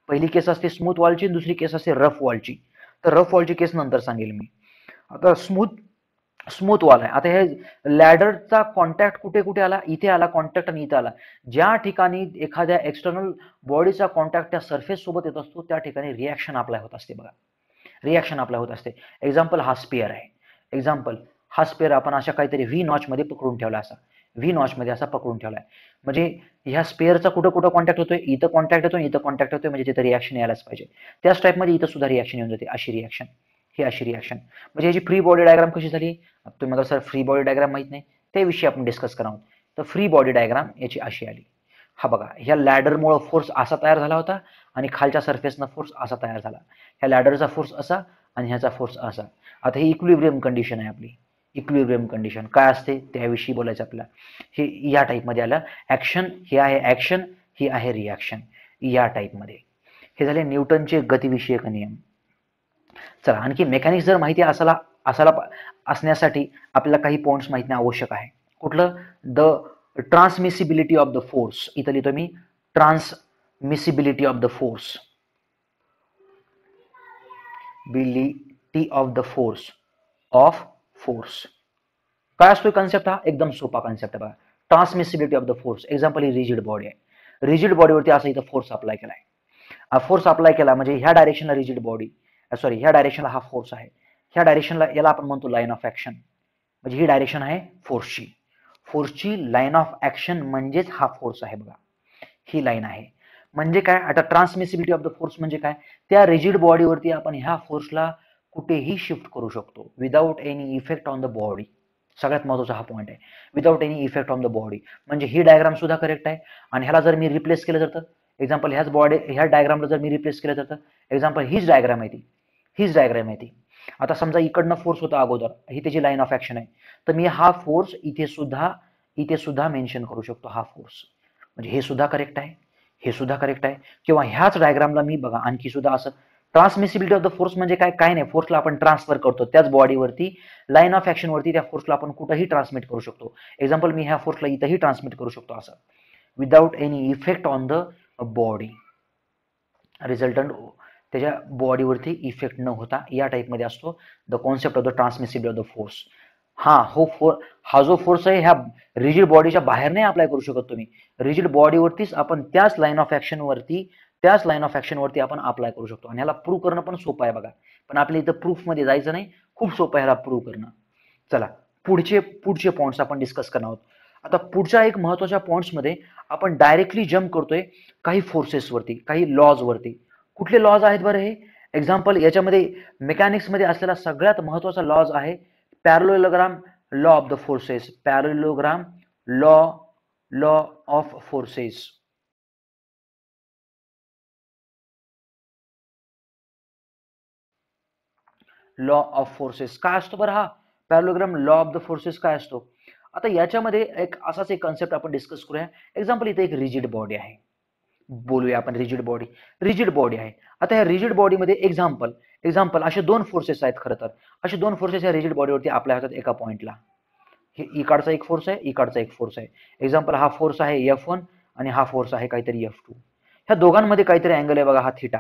पहिली केस असते स्मूथ वॉलची, दुसरी केस असते रफ वॉलची. तर रफ वॉलची केस नंतर सांगेल मी. आता स्मूथ वॉल आहे. आता हे लॅडरचा कॉन्टॅक्ट कुठे कुठे आला? इथे आला कॉन्टॅक्ट आणि इथे आला. ज्या ठिकाणी एखाद्या एक्सटर्नल बॉडीचा कॉन्टॅक्ट त्या सरफेस सोबत येत असतो त्या ठिकाणी रिॲक्शन अप्लाय होत असते बघा. रिॲक्शन अप्लाय होत असते. एक्झाम्पल, हा स्पेअर आहे. एक्झाम्पल, हा स्पेअर आपण अशा काहीतरी व्ही नॉच मध्ये पकडून ठेवला, असा व्ही नॉच मध्ये असा पकडून ठेवलाय. म्हणजे ह्या स्पेअरचा कुठं कुठं कॉन्टॅक्ट होतोय? इथं कॉन्टॅक्ट होतोय, इथं कॉन्टॅक्ट होतोय, म्हणजे तिथं रिॲक्शन यायलाच पाहिजे. त्याच टाईपमध्ये इथं सुद्धा रिॲक्शन येऊन जाते, अशी रिॲक्शन, ही अशी रिॲक्शन. म्हणजे याची फ्री बॉडी डायग्राम कशी झाली? तुम्ही सर फ्री बॉडी डायग्राम माहित नाही, त्याविषयी आपण डिस्कस करावं. तर फ्री बॉडी डायग्राम याची अशी आली. हा बघा, ह्या लॅडरमुळे फोर्स असा तयार झाला होता आणि खालच्या सरफेसनं फोर्स असा तयार झाला. ह्या लॅडरचा फोर्स असा आणि ह्याचा फोर्स असा. आता ही इक्विलिब्रियम कंडिशन आहे आपली. इक्विलिब्रियम कंडिशन काय असते त्याविषयी बोलायचं आपल्याला. हे या टाईपमध्ये आलं. ऍक्शन, हे आहे ऍक्शन, ही आहे रिॲक्शन, या टाईपमध्ये. हे झाले न्यूटनचे गतिविषयक नियम. चला, आणखी मेकॅनिक्स जर माहिती असण्यासाठी आपल्याला काही पॉइंट्स माहिती आवश्यक आहे. कुठलं? The transmissibility of the force. इथं लिहितो मी transmissibility of the force. Transmissibility of the force of force. काय असतो कन्सेप्ट? हा एकदम सोपा कन्सेप्ट आहे बघा. Transmissibility of the force. Example ही रिजिड बॉडी आहे. रिजिड बॉडीवरती असा इथं फोर्स अप्लाय केलाय. फोर्स अप्लाय केला म्हणजे ह्या डायरेक्शनला रिजिड बॉडी, सॉरी ह्या डायरेक्शनला हा फोर्स आहे, ह्या डायरेक्शनला याला आपण म्हणतो लाईन ऑफ ऍक्शन. म्हणजे ही डायरेक्शन आहे फोर्सची. फोर्सची लाईन ऑफ ऍक्शन म्हणजेच हा फोर्स आहे बघा. ही लाईन आहे. म्हणजे काय? आता ट्रान्समिसिबिलिटी ऑफ द फोर्स म्हणजे काय? त्या रिजिड बॉडीवरती आपण ह्या फोर्सला कुठेही शिफ्ट करू शकतो without any effect on the body. सगळ्यात महत्त्वाचा हा पॉईंट आहे, without any effect on the body. म्हणजे ही डायग्राम सुद्धा करेक्ट आहे. आणि ह्याला जर मी रिप्लेस केलं तर एक्झाम्पल ह्याच बॉडी ह्या डायग्रामला जर मी रिप्लेस केलं तर एक्झाम्पल हीच डायग्राम आहे ती, हीच डायग्राम आहे ती. आता समजा इकडनं फोर्स होता अगोदर, ही त्याची लाईन ऑफ ऍक्शन आहे, तर मी हा फोर्स इथे सुद्धा मेन्शन करू शकतो, हा फोर्स. म्हणजे हे सुद्धा करेक्ट आहे, हे सुद्धा करेक्ट आहे. किंवा ह्याच डायग्रामला मी बघा आणखी सुद्धा असं ट्रान्समिसिबिलिटी ऑफ द फोर्स म्हणजे काय नाही, फोर्सला आपण ट्रान्सफर करतो त्याच बॉडीवरती, लाईन ऑफ ऍक्शन वरती त्या फोर्सला आपण कुठेही ट्रान्समिट करू शकतो. एक्झाम्पल मी ह्या फोर्सला इथंही ट्रान्समिट करू शकतो असं, without any effect on the body. Resultant त्याच्या बॉडीवरती इफेक्ट न होता या टाईपमध्ये असतो the concept of the transmissibility of the force. हा जो फोर्स आहे ह्या रिजिड बॉडीच्या बाहेर नाही अप्लाय करू शकत तुम्ही. रिजिड बॉडीवरतीच आपण त्याच लाईन ऑफ ऍक्शन वरती आपण अप्लाय करू शकतो. आणि ह्याला प्रूव्ह करणं पण सोपं आहे बघा. पण आपल्या इथं प्रूफ मध्ये जायचं नाही, खूप सोपं आहे ह्याला प्रूव्ह करणं. चला पुढचे पॉइंट्स आपण डिस्कस करणार आहोत. आता पुढच्या एक महत्वाच्या पॉइंट्समध्ये आपण डायरेक्टली जम्प करतोय काही फोर्सेसवरती, काही लॉज वरती. कुठले लॉज आहेत बरं हे? एक्झाम्पल याच्यामध्ये मेकॅनिक्समध्ये असलेला सगळ्यात महत्वाचा लॉज आहे parallelogram law of the forces. Parallelogram law of forces. Law of forces काय असतो बरं? हा parallelogram law of the forces काय असतो? आता याच्यामध्ये एक असाच एक कन्सेप्ट आपण डिस्कस करूया. एक्झाम्पल इथे एक रिजिड बॉडी आहे, बोलूया आपण रिजिड बॉडी आहे. आता ह्या रिजिड बॉडीमध्ये एक्झाम्पल असे दोन फोर्सेस आहेत. खरं तर असे दोन फोर्सेस या रिजिड बॉडीवरती अप्लाय होतात एका पॉइंटला. हे इकडचा एक फोर्स आहे, इकडचा एक फोर्स आहे. एक्झाम्पल हा फोर्स आहे F1 आणि हा फोर्स आहे काहीतरी F2. ह्या दोघांमध्ये काहीतरी अँगल आहे बघा, हा थिटा.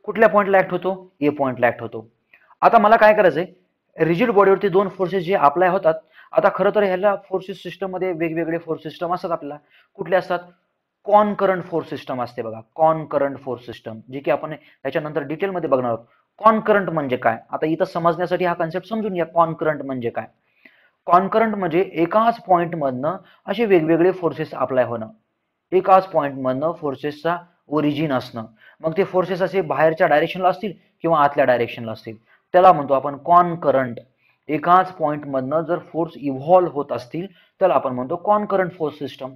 कुठल्या पॉइंटला ऍक्ट होतो? ए पॉइंटला ऍक्ट होतो. आता मला काय करायचंय, रिजिड बॉडीवरती दोन फोर्सेस जे अप्लाय होतात. आता खरं तर ह्याला फोर्सेस सिस्टम मध्ये वेगवेगळे फोर्स सिस्टम असतात आपल्याला. कुठले असतात? कॉनकरंट फोर्स सिस्टम असते बघा, कॉनकरंट फोर्स सिस्टम, जी की आपण याच्यानंतर डिटेलमध्ये बघणार आहोत. कॉनकरंट म्हणजे काय? आता इथं समजण्यासाठी हा कन्सेप्ट समजून घ्या. कॉनकरंट म्हणजे काय? कॉनकरंट म्हणजे एकाच पॉइंट मधनं असे वेगवेगळे फोर्सेस अप्लाय होणं, एकाच पॉइंट मधनं फोर्सेसचा ओरिजिन असणं. मग ते फोर्सेस असे बाहेरच्या डायरेक्शनला असतील किंवा आतल्या डायरेक्शनला असतील, त्याला म्हणतो आपण कॉनकरंट. एकाच पॉइंट मधनं जर फोर्स इव्हॉल्व्ह होत असतील त्याला आपण म्हणतो कॉनकरंट फोर्स सिस्टम.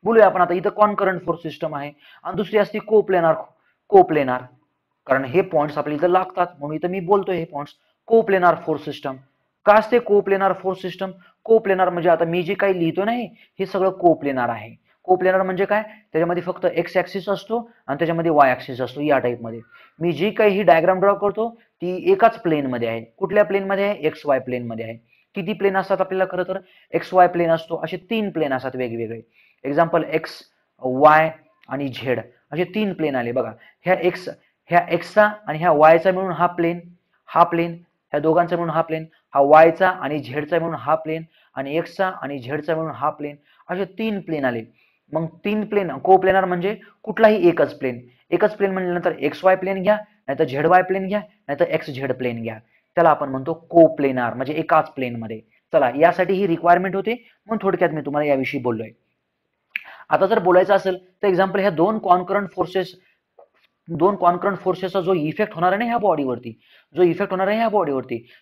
बोलूया आपण आता इथं कॉनकरंट फोर्स सिस्टम आहे. आणि दुसरी असते कोप्लेनार. कारण हे पॉइंट्स आपल्या इथं लागतात म्हणून इथं मी बोलतोय हे पॉइंट्स. कोप्लेनार फोर्स सिस्टम का असते? Coplanar force system. कोप्लेनार म्हणजे आता मी जे काही लिहितो नाही हे सगळं कोप्लेनार आहे. कोप्लेनार म्हणजे काय? त्याच्यामध्ये फक्त एक्स ऍक्सिस असतो आणि त्याच्यामध्ये वाय ऍक्सिस असतो. या टाईपमध्ये मी जी काही ही डायग्राम ड्रॉ करतो ती एकाच प्लेन मध्ये आहे. कुठल्या प्लेन मध्ये आहे? एक्स वाय प्लेन मध्ये आहे. किती प्लेन असतात आपल्याला? खरं तर एक्स वाय प्लेन असतो. असे 3 प्लेन असतात वेगवेगळे. एक्झाम्पल एक्स, वाय आणि झेड असे 3 प्लेन आले बघा. ह्या एक्सचा आणि ह्या वायचा मिळून हा प्लेन, ह्या दोघांचा मिळून हा प्लेन, हा वायचा आणि झेडचा मिळून हा प्लेन, आणि एक्सचा आणि झेडचा मिळून हा प्लेन. असे 3 प्लेन आले. मग 3 प्लेन कोप्लेनार म्हणजे कुठलाही एकच प्लेन. म्हणल्यानंतर एक्स वाय प्लेन घ्या, नाहीतर झेड वाय प्लेन घ्या, नाहीतर एक्स झेड प्लेन घ्या. त्याला आपण म्हणतो कोप्लेनार म्हणजे एकाच प्लेन मध्ये. चला, यासाठी ही रिक्वायरमेंट होते म्हणून थोडक्यात मी तुम्हाला याविषयी बोललोय. आता जर बोलायचं असेल तर एक्झाम्पल ह्या दोन कॉन्करंट फोर्सेसचा जो इफेक्ट होणार आहे ना ह्या बॉडीवरती,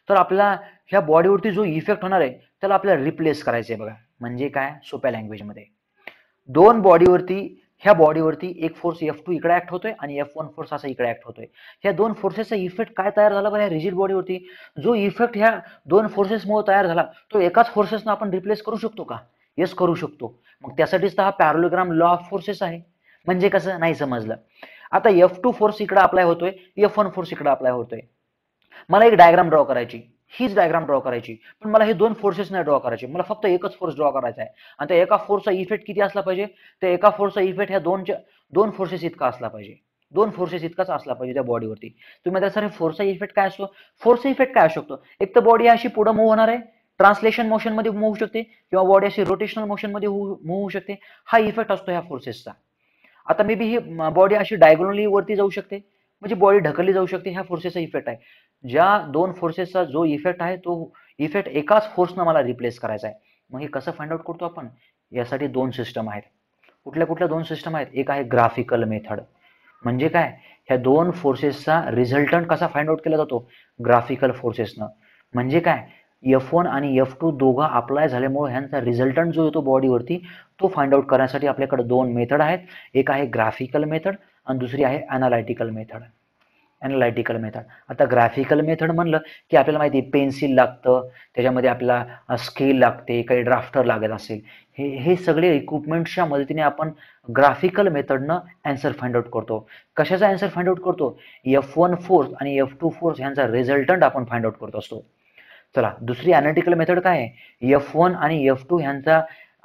तर आपल्याला ह्या बॉडीवरती जो इफेक्ट होणार आहे त्याला आपल्याला रिप्लेस करायचं आहे बघा. म्हणजे काय? सोप्या लँग्वेजमध्ये ह्या बॉडीवरती एक फोर्स F2 इकडे ऍक्ट होतोय आणि F1 फोर्स असा इकडे ऍक्ट होतोय. ह्या दोन फोर्सेसचा इफेक्ट काय तयार झाला बरं ह्या रिजिड बॉडीवरती? जो इफेक्ट ह्या दोन फोर्सेसमुळे तयार झाला तो एकाच फोर्सेसनं आपण रिप्लेस करू शकतो का? येस, करू शकतो. मग त्यासाठीच तर हा पॅरलोग्राम लॉ ऑफ फोर्सेस आहे. म्हणजे कसं? नाही समजलं. आता F2 फोर्स इकडे अप्लाय होतोय, F1 फोर्स इकडे अप्लाय होतोय. मला एक डायग्राम ड्रॉ करायची, हीच डायग्राम ड्रॉ करायची, पण मला हे दोन फोर्सेस नाही ड्रॉ करायचे. मला फक्त एकच फोर्स ड्रॉ करायचा आहे. आणि त्या एका फोर्सचा इफेक्ट किती असला पाहिजे? त्या एका फोर्सचा इफेक्ट ह्या दोन फोर्सेस इतका असला पाहिजे. 2 फोर्सेस इतकाच असला पाहिजे त्या बॉडीवरती. तुम्ही आता सर फोर्सचा इफेक्ट काय असतो? फोर्सचा इफेक्ट काय असू शकतो? एक तर बॉडी अशी पुढे मूव्ह होणार आहे, ट्रान्सलेशन मोशनमध्ये मूव्ह होऊ शकते किंवा बॉडी अशी रोटेशनल मोशनमध्ये मूव्ह होऊ शकते. हा इफेक्ट असतो ह्या फोर्सेसचा. आता मे बी ही बॉडी अशी डायगोनली वरती जाऊ शकते, म्हणजे बॉडी ढकलली जाऊ शकते. ह्या फोर्सेसचा इफेक्ट आहे. ज्या 2 फोर्सेसचा जो इफेक्ट आहे तो इफेक्ट एकाच फोर्सनं मला रिप्लेस करायचा आहे. मग हे कसं फाइंड आउट करतो आपण? यासाठी 2 सिस्टम आहेत. कुठल्या कुठल्या 2 सिस्टम आहेत? एक आहे ग्राफिकल मेथड. म्हणजे काय? ह्या 2 फोर्सेसचा रिझल्टंट कसा फाइंड आउट केला जातो? ग्राफिकल फोर्सेसनं. म्हणजे काय? F1 आणि F2 दोघं अप्लाय झाल्यामुळे ह्यांचा रिझल्टंट जो येतो बॉडीवरती तो फाइंड आउट करण्यासाठी आपल्याकडे 2 मेथड आहेत. एक आहे ग्राफिकल मेथड आणि दुसरी आहे अनालिटिकल मेथड. Analytical method. आता ग्राफिकल मेथड म्हणलं की आपल्याला माहिती आहे पेन्सिल लागतं, त्याच्यामध्ये आपल्याला स्केल लागते, काही ड्राफ्टर लागत असेल. हे सगळे इक्विपमेंट्सच्या मदतीने आपण ग्राफिकल मेथडनं अँसर फाइंड आउट करतो. कशाचा अँसर फाइंड आउट करतो? F1 फोर्स आणि F2 फोर्स ह्यांचा रिझल्टंट आपण फाइंड आउट करत असतो. चला दुसरी अनालिटिकल मेथड काय आहे? F1 आणि F2 ह्यांचा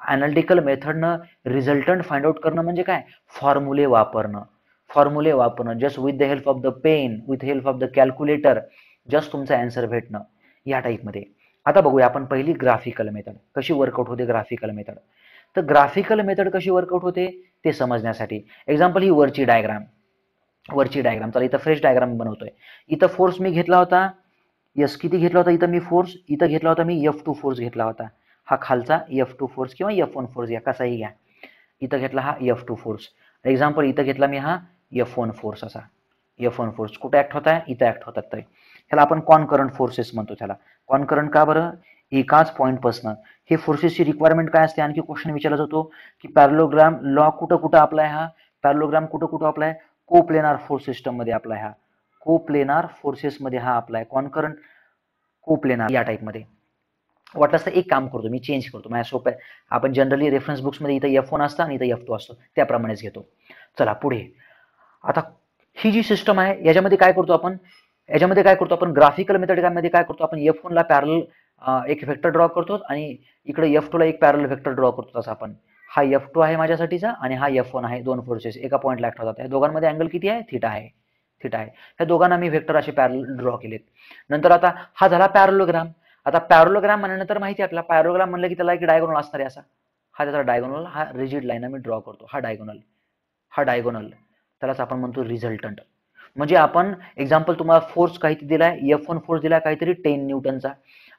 अनालिटिकल मेथडनं रिझल्टंट फाइंड आउट करणं म्हणजे काय? फॉर्म्युले वापरणं. फॉर्म्युले वापरणं just with the help of the pen, with help of the calculator just तुमचा अँसर भेटणं या टाईपमध्ये. आता बघूया आपण पहिली ग्राफिकल मेथड कशी वर्कआउट होते. ग्राफिकल मेथड तर ग्राफिकल मेथड कशी वर्कआउट होते ते समजण्यासाठी एक्झाम्पल ही वरची डायग्राम. चला इथं फ्रेश डायग्राम बनवतोय. इथं फोर्स मी घेतला होता. यस किती घेतला होता इथं मी फोर्स? इथं घेतला होता मी F2 फोर्स घेतला होता. हा खालचा F2 फोर्स किंवा F1 फोर्स घ्या, कसाही घ्या. इथं घेतला हा F2 फोर्स. एक्झाम्पल इथं घेतला मी हा F1 फोर्स. असा F1 फोर्स कुठे ऍक्ट होत आहे? इथं ऍक्ट होतात. तरी ह्याला आपण कॉनकरंट फोर्सेस म्हणतो. त्याला कॉनकरंट का बरं? एकाच पॉईंटपासून हे फोर्सेसची रिक्वायरमेंट काय असते? आणखी क्वेश्चन विचारला जातो की पॅरलोग्राम लॉ कुठं कुठं अप्लाय? हा पॅरलोग्राम कुठं कुठं अप्लाय? कोप्लेनार फोर्स सिस्टम मध्ये अप्लाय. हा कोप्लेनार फोर्सेसमध्ये हा अप्लाय. कॉनकरंट कोप्लेनार या टाईपमध्ये. वाटलंच तर एक काम करतो मी, चेंज करतो. माझ्या सोपं आहे. आपण जनरली रेफरन्स बुक्समध्ये इथं F1 असतं आणि इथं F2 असतो, त्याप्रमाणेच घेतो. चला पुढे. आता ही जी सिस्टम आहे याच्यामध्ये काय करतो आपण? ग्राफिकल मेथडमध्ये काय करतो आपण? F1 ला पॅरल एक वेक्टर ड्रॉ करतो आणि इकडे F2 ला एक पॅरल वेक्टर ड्रॉ करतो. तसं आपण हा F2 आहे माझ्यासाठीचा आणि हा F1 आहे. 2 फोर्सेस एका पॉईंटला ऍक्ट होतात. या दोघांमध्ये अँगल किती आहे? थीटा आहे. ह्या दोघांना मी वेक्टर असे पॅरल ड्रॉ केलेत. नंतर आता हा झाला पॅरलोग्राम. आता पॅरलोग्राम म्हणल्यानंतर माहिती आहे आपल्याला पॅरलोग्राम म्हणलं की त्याला एक डायगोनल असणार आहे. असा हा त्याचा डायगोनल, हा रिजिड लाईन मी ड्रॉ करतो. हा डायगोनल त्यालाच आपण म्हणतो रिझल्टंट. म्हणजे आपण एक्झाम्पल तुम्हाला फोर्स काहीतरी दिलाय, F1 फोर्स दिलाय काहीतरी 10 न्यूटनचा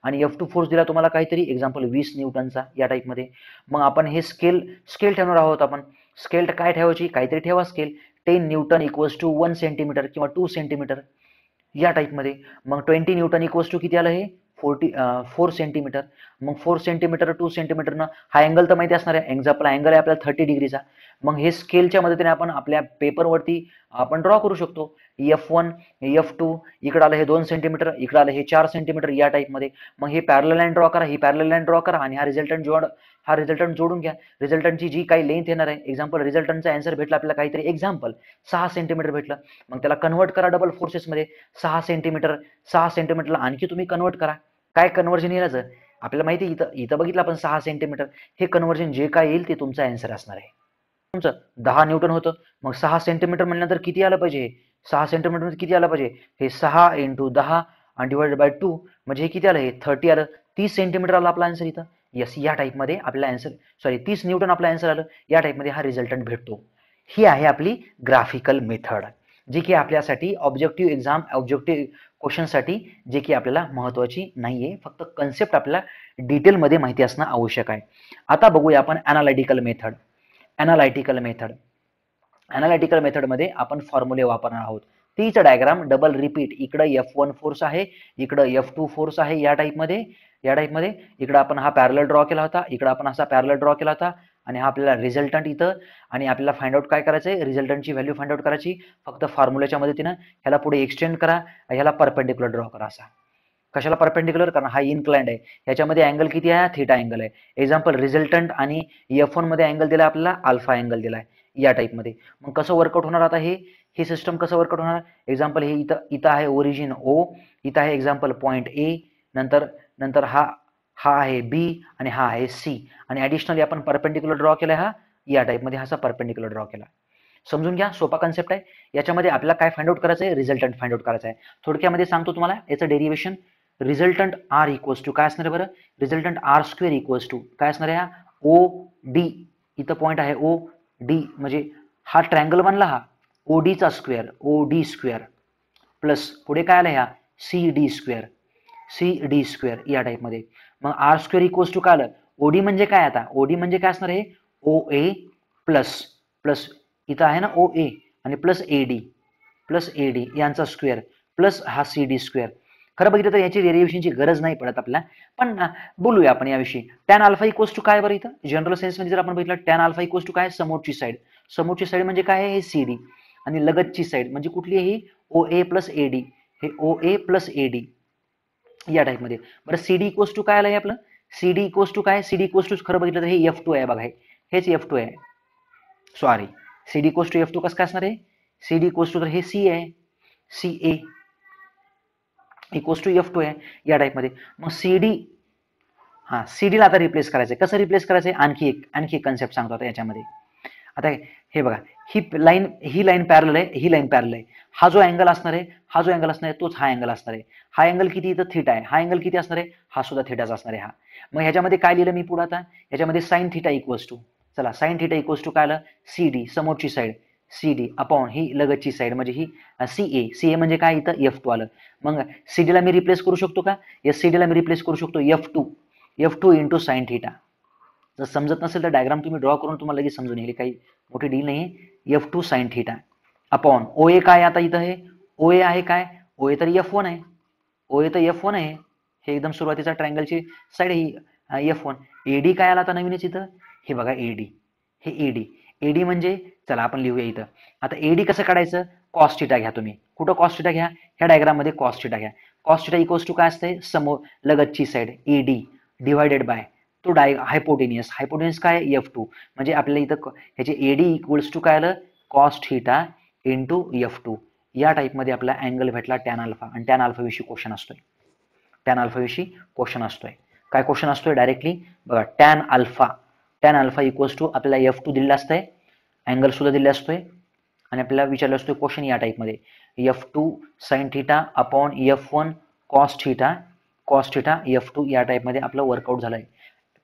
आणि F2 फोर्स दिला तुम्हाला काहीतरी एक्झाम्पल 20 न्यूटनचा या टाईपमध्ये. मग आपण हे स्केल ठेवणार आहोत. आपण स्केल काय ठेवायची? काहीतरी ठेवा scale. 10 newton equals to 1 centimetre किंवा 2 सेंटीमीटर या टाईपमध्ये. मग 20 न्यूटन इक्वल्स टू किती आलं? हे 4 सेंटीमीटर. मग 4 सेंटीमीटर 2 सेंटीमीटरनं हा अँगल तर माहिती असणार आहे. एक्झाम्पल अँगल आहे आपल्याला 30 डिग्रीचा. मग हे स्केलच्या मदतीने आपण आपल्या पेपरवरती आपण ड्रॉ करू शकतो. F1 F2 इकडे आलं हे 2 सेंटीमीटर, इकडे आलं हे 4 सेंटीमीटर या टाईपमध्ये. मग हे पॅरलल लाईन ड्रॉ करा, ही पॅरलल लाईन ड्रॉ करा आणि हा रिझल्टंट जोडून घ्या. रिझल्टंटची जी काही लेंथ येणार आहे, एक्झाम्पल रिझल्टंटचा आन्सर भेटला आपल्याला काहीतरी एक्झाम्पल 6 सेंटीमीटर भेटलं. मग त्याला कन्वर्ट करा डबल फोर्सेसमध्ये. 6 सेंटीमीटरला आणखी तुम्ही कन्वर्ट करा. काय कन्वर्जन येईल? आपल्याला माहिती इथं बघितलं आपण 6 सेंटीमीटर. हे कन्वर्जन जे काय येईल ते तुमचा आन्सर असणार आहे. तुमचं 10 न्यूटन होतं. मग 6 सेंटीमीटर म्हणल्यानंतर किती आलं पाहिजे? 6 सेंटीमीटर मध्ये किती आलं पाहिजे? हे 6 × 10 आणि डिवाइडेड बाय 2 म्हणजे हे किती आलं? हे 30 आलं. 30 सेंटीमीटर आला आपला आन्सर इथं. यस या टाईपमध्ये आपला आन्सर 30 न्यूटन आपला आन्सर आलं. या टाईपमध्ये हा रिझल्टंट भेटतो. ही आहे आपली ग्राफिकल मेथड, जी की आपल्यासाठी ऑब्जेक्टिव्ह क्वेश्चनसाठी जे की आपल्याला महत्वाची नाहीये. फक्त कन्सेप्ट आपल्याला डिटेलमध्ये माहिती असणं आवश्यक आहे. आता बघूया आपण अनालिटिकल मेथड. अनालिटिकल मेथडमध्ये आपण फॉर्म्युले वापरणार आहोत. तीच डायग्राम डबल रिपीट. इकडं F1 फोर्स आहे, इकडं F2 फोर्स आहे या टाईपमध्ये. इकडं आपण हा पॅरलल ड्रॉ केला होता, इकडं आपण असा पॅरलल ड्रॉ केला होता आणि हा आपल्याला रिझल्टंट इथं. आणि आपल्याला फाइंड आउट काय करायचंय? रिझल्टंटची व्हॅल्यू फाइंड आउट करायची. फक्त फॉर्म्युल्याच्या मदतीनं ह्याला पुढे एक्सटेंड करा, ह्याला परपेंडिक्युलर ड्रॉ करा. असा कशाला परपेंडिक्युलर? कारण हा इन्क्लाइंड आहे. ह्याच्यामध्ये अँगल किती आहे? थीटा अँगल आहे. एक्झाम्पल रिझल्टंट आणि F1 मध्ये अँगल दिला आपल्याला अल्फा अँगल दिलाय या टाईपमध्ये. मग कसं वर्कआउट होणार आता हे सिस्टम कसं वर्कआउट होणार? एक्झाम्पल हे इथं आहे ओरिजिन O, इथं आहे एक्झाम्पल पॉईंट A, नंतर हा आहे B आणि हा आहे C आणि ऍडिशनली आपण परपेंडिक्युलर ड्रॉ केलाय हा या टाईपमध्ये. हा परपेंडिक्युलर ड्रॉ केला. समजून घ्या, सोपा कन्सेप्ट आहे. याच्यामध्ये आपल्याला काय फाइंड आउट करायचं आहे, रिझल्टंट फाइंड आउट करायचा आहे. थोडक्यामध्ये सांगतो तुम्हाला याचं derivation. Resultant R equals to काय असणार आहे बरं, resultant R square equals to काय असणार आहे, हा ओ डी, इथं पॉईंट आहे ओ डी, म्हणजे हा ट्रायंगल बनला हा ओ डीचा square, O D square plus पुढे काय आलं ह्या C D square, C D square या टाईपमध्ये. मग आर स्क्वेअर इक्वल्स टू काय आलं, ओडी म्हणजे काय, आता ओडी म्हणजे काय असणार आहे, ओ ए प्लस प्लस इथं आहे ना ओ ए आणि प्लस ए डी यांचा स्क्वेअर प्लस हा सी डी स्क्वेअर. खरं बघितलं तर याची डेरिव्हेशनची गरज नाही पडत आपल्याला, पण बोलूया आपण याविषयी. टॅन अल्फा इक्वल्स टू काय बरं, इथं जनरल सेन्समध्ये जर आपण बघितलं टॅन अल्फा इक्वल्स टू काय, समोरची साईड, समोरची साईड म्हणजे काय आहे, हे सी डी आणि लगतची साईड म्हणजे कुठली आहे, ही ओ ए प्लस ए डी, हे ओ ए प्लस ए डी या टाईपमध्ये. बरं सी डी इक्वल्स टू काय आलं, आपलं सी डी इक्वल्स टू काय, सी डी इक्वल्स टू खरं बघितलं तर हे F2 आहे बघा, हेच F2 आहे, sorry C D equals to F2 कसं काय असणार आहे, सी डी इक्वल्स टू तर हे सी आहे, C A equals to F2 आहे या टाईपमध्ये. मग सी डी, हा सी डीला आता रिप्लेस करायचं आहे. कसं रिप्लेस करायचं आहे, आणखी एक कन्सेप्ट सांगतो आता याच्यामध्ये. आता हे बघा, ही लाईन पॅरलल आहे, ही लाईन पॅरलल आहे. हा जो अँगल असणार आहे, तोच हा अँगल असणार आहे. हा अँगल किती, इथं थीटा आहे, हा अँगल किती असणार आहे, हा सुद्धा थीटाचा असणार आहे हा. मग ह्याच्यामध्ये काय लिहिलं मी पुढे आता, ह्याच्यामध्ये साइन थीटा इक्वल्स टू, चला साइन थीटा इक्वल्स टू काय आलं, सी डी समोरची साईड, सी डी अपॉन ही लगतची साईड म्हणजे ही सी ए म्हणजे काय, इथं F2 आलं. मग सी डीला मी रिप्लेस करू शकतो का, या सी डीला मी रिप्लेस करू शकतो F2 इंटू साइन थीटा. जर समजत नसेल तर डायग्राम तुम्ही ड्रॉ करून तुम्हाला लगेच समजून येईल, काही मोठी डील नाही. F2 sine theta upon O A काय, आता इथं हे ओ ए आहे काय, ओ ए तर F1 आहे, ओ ए तर F1 आहे, हे एकदम सुरुवातीचा ट्रायंगलची साईड ही F1. एडी काय आला आता नवीनच इथं, हे बघा एडी, हे एडी म्हणजे चला आपण लिहूया इथं. आता एडी कसं काढायचं, कॉस थीटा घ्या तुम्ही, कुठं कॉस थीटा घ्या, ह्या डायग्राम मध्ये कॉस थीटा घ्या. कॉस थीटा इक्वल्स टू काय असते, समोर लगतची साईड एडी डिवायडेड बाय तो हायपोटेनियस काय F2, म्हणजे आपल्याला इथं ह्याचे एडी इक्वल्स टू काय आलं, कॉस थीटा इंटू F2 या टाईपमध्ये आपला अँगल भेटला टॅन अल्फा. आणि टॅन अल्फा विषयी क्वेश्चन असतोय, टॅन अल्फा विषयी क्वेश्चन असतोय. काय क्वेश्चन असतोय डायरेक्टली बघा, टॅन अल्फा इक्वल्स टू आपल्याला F2 दिलेला असतंय, अँगल सुद्धा दिलेला असतोय आणि आपल्याला विचारलं असतोय क्वेश्चन या टाईपमध्ये, F2 sine theta upon F1 cos theta F2 या टाईपमध्ये आपलं वर्कआउट झालंय.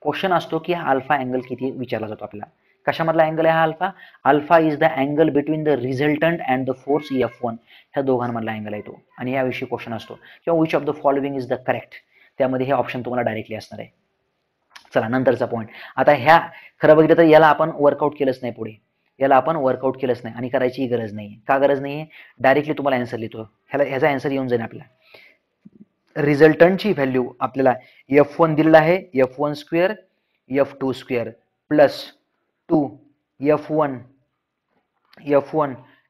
क्वेश्चन असतो की हा अल्फा अँगल किती विचारला जातो आपल्याला, कशामधला अँगल आहे हा alpha, alpha is the angle between the resultant and the force F1, ह्या दोघांमधला अँगल आहे तो. आणि याविषयी क्वेश्चन असतो किंवा which of the following is the correct, त्यामध्ये हे ऑप्शन तुम्हाला डायरेक्टली असणार आहे. चला नंतरचा पॉईंट. आता ह्या खरं बघितलं तर याला आपण वर्कआउट केलंच नाही, पुढे याला आपण वर्कआउट केलंच नाही आणि करायची गरज नाही. का गरज नाही, डायरेक्टली तुम्हाला आन्सर लिहितो, ह्याचा आन्सर येऊन जाईल आपला. रिझल्टंटची व्हॅल्यू आपल्याला F1 दिलेला आहे, F1 square F2 square plus 2 F1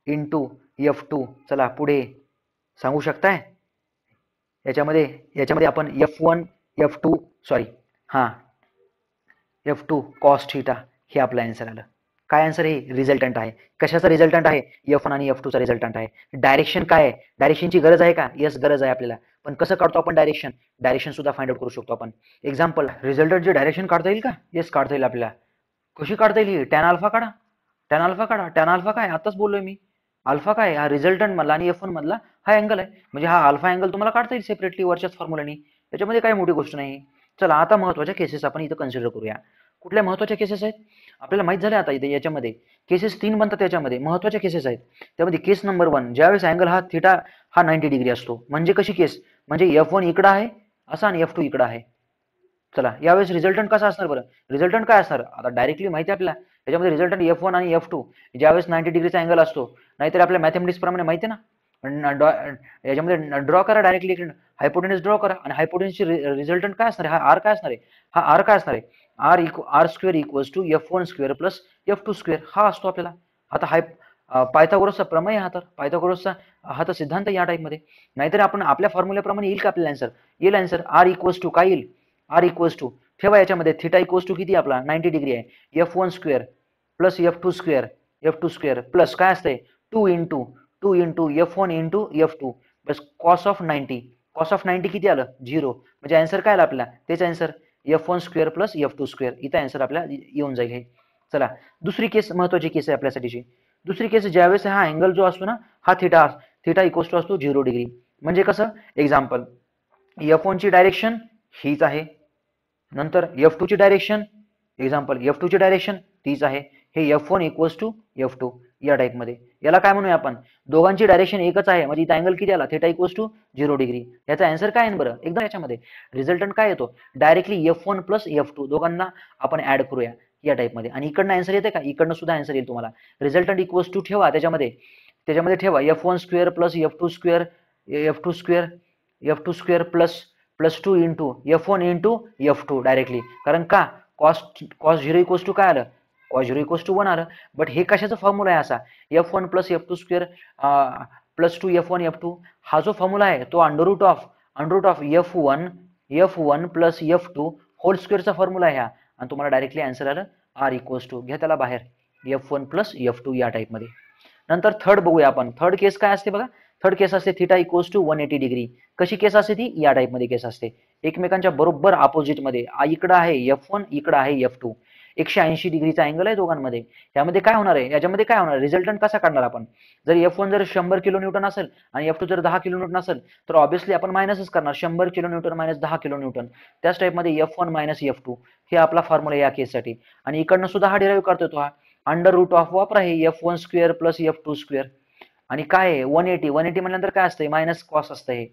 into F2. चला पुढे सांगू शकताय, याच्यामध्ये आपण F2 F2 कॉस थीटा हे आपलं आन्सर आलं. काय आन्सर आहे, रिझल्टंट आहे. कशाचा रिझल्टंट आहे, F1 आणि F2 चा रिझल्टंट आहे. डायरेक्शन काय आहे, डायरेक्शनची गरज आहे का, यस गरज आहे आपल्याला. पण कसं काढतो आपण डायरेक्शन सुद्धा फाइंड आउट करू शकतो आपण. एक्झाम्पल, रिझल्टंटची डायरेक्शन काढता येईल का, येस काढता येईल आपल्याला. कशी काढता येईल, टॅन अल्फा काढा, टॅन अल्फा काय आताच बोललोय मी, अल्फा काय हा रिझल्टंट मधला आणि F1 मधला हा अँगल आहे, म्हणजे हा अल्फा अँगल तुम्हाला काढता येईल सेपरेटली वरच्याच फॉर्म्युलानी, त्याच्यामध्ये काही मोठी गोष्ट नाही. चला आता महत्त्वाच्या केसेस आपण इथं कन्सिडर करूया. कुठल्या महत्त्वाच्या केसेस आहेत आपल्याला माहित झाले, आता इथे याच्यामध्ये केसेस 3 बनतात, त्याच्यामध्ये महत्त्वाच्या केसेस आहेत. त्यामध्ये केस नंबर 1, ज्यावेळेस अँगल हा थीटा हा 90 डिग्री असतो, म्हणजे कशी केस, म्हणजे F1 इकडं आहे असा आणि F2 इकडं आहे. चला यावेळेस रिझल्टंट कसा असणार बरं, रिझल्टंट काय असणार, आता डायरेक्टली माहिती आहे आपल्याला, याच्यामध्ये रिझल्टंट F1 आणि F2 ज्यावेळेस 90 डिग्रीचा अँगल असतो, नाहीतर आपल्या मॅथेमॅटिक्स प्रमाणे माहिती आहे ना, याच्यामध्ये ड्रॉ करा डायरेक्टली, हायपोटेन्यूस ड्रॉ करा आणि हायपोटेन्यूसची रिझल्टंट काय असणार आहे, हा आर काय असणार आहे, R square equals to F1 square plus F2 square हा असतो आपल्याला. आता पायथागोरसचा प्रमेय, पायथागोरसचा हा तर सिद्धांत या टाईपमध्ये. नाहीतर आपण आपल्या फॉर्म्युल्याप्रमाणे येईल का आपल्याला आन्सर, येईल आन्सर. आर इक्वल्स टू काय येईल, आर इक्वल्स टू ठेवा याच्यामध्ये थीटा इक्वल्स टू किती आपला 90 डिग्री आहे, F1 square plus F2 square plus काय असते 2 into F1 into F2 plus cos of 90 किती आलं 0, म्हणजे आन्सर काय आला आपला, तेच answer F1 square plus F2 square. इथं आन्सर आपल्याला येऊन जाईल हे. चला दुसरी केस महत्वाची केस आहे आपल्यासाठीची. दुसरी केस ज्यावेळेस हा अँगल जो असतो ना हा थिटा इक्वल्स टू असतो 0 डिग्री. म्हणजे कसं एक्झाम्पल F1 ची डायरेक्शन हीच आहे, नंतर F2 ची डायरेक्शन एक्झाम्पल F2 ची डायरेक्शन तीच आहे. हे F1 इक्वल्स टू F2 या टाईपमध्ये. याला काय म्हणूया आपण, दोघांची डायरेक्शन एकच आहे म्हणजे इथं अँगल किती आला, थिटा इक्वल्स टू 0 डिग्री. याचा आन्सर काय आहे बरं, एकदम याच्यामध्ये रिझल्टंट काय येतो, डायरेक्टली F1 प्लस F2 दोघांना आपण ऍड करूया या टाईपमध्ये. आणि इकडनं आन्सर येते का, इकडनं सुद्धा आन्सर येईल तुम्हाला. रिझल्टंट इक्वल्स टू ठेवा त्याच्यामध्ये ठेवा F1 square plus F2 square F2 square plus 2 into F1 into F2 directly. कारण का कॉस 0 इक्वल्स टू काय आलं, कॉस 0 इक्वल्स टू 1 आलं. बट हे कशाचा फॉर्म्युला आहे असा, F1 plus F2 square plus 2 F1 F2 हा जो फॉर्म्युला आहे तो under root of F1 plus F2 whole स्क्वेअरचा फॉर्म्युला आहे हा. आणि तुम्हाला डायरेक्टली आन्सर आलं R इक्वल्स टू, घ्या त्याला बाहेर, F1 प्लस F2 या टाईपमध्ये. नंतर थर्ड बघूया आपण. थर्ड केस काय असते बघा, थर्ड केस असते थिटा इक्वल्स टू 180 डिग्री. कशी केस असते ती, या टाईपमध्ये केस असते, एकमेकांच्या बरोबर ऑपोजिटमध्ये. इकडं आहे F1, इकडं आहे F2, 180 डिग्रीचा अँगल आहे दोघांमध्ये. यामध्ये काय होणार आहे, याच्यामध्ये काय होणार, रिझल्टंट कसा काढणार आपण. जर F1 जर 100 किलो न्यूटन असेल आणि F2 जर 10 किलो न्यूटन असेल तर ऑब्व्हियसली आपण मायनसच करणार, 100 kilo Newton minus 10 kilo Newton. त्याच टाईपमध्ये F1 मायनस F2 हे आपला फॉर्म्युला या केससाठी. आणि इकडनं सुद्धा हा डिराईव्ह करतो तो हा अंडर रूट ऑफ वापरा हे F1 square plus F2 square. आणि काय आहे 180 म्हटल्यानंतर काय असतं, मायनस कॉस असतं, हे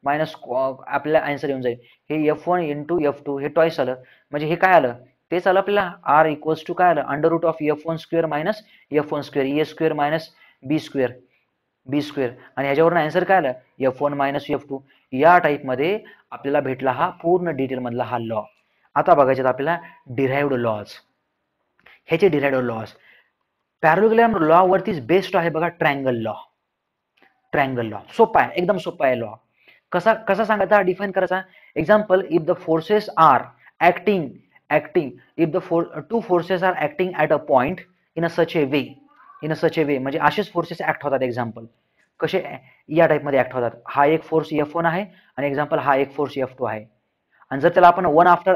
मायनस आपल्याला आन्सर येऊन जाईल. हे F1 इंटू F2 हे टॉईस आलं, म्हणजे हे काय आलं, तेच आलं आपल्याला R इक्वल्स टू काय आलं, under root of F1 square minus F1 square, A square minus B square. आणि ह्याच्यावरून आन्सर काय आलं, F1 मायनस F2. या टाईपमध्ये आपल्याला भेटला हा पूर्ण डिटेल मधला हा लॉ. आता बघायचे आपल्याला डिराइव्ड लॉज. ह्याचे डिराइव्ड लॉज पॅरलोग्राम लॉ वरतीच बेस्ट आहे बघा, ट्रायंगल लॉ सोपा आहे, एकदम सोपा आहे लॉ. कसा सांगायचा, डिफाइन करायचा. Example, if the forces are acting if the two forces are acting at a point in a such a way म्हणजे असेच फोर्सेस ऍक्ट होतात. एक्झाम्पल कसे या टाईपमध्ये ऍक्ट होतात. हा एक फोर्स F1 आहे आणि एक्झाम्पल हा एक फोर्स F2 आहे. आणि जर त्याला आपण वन आफ्टर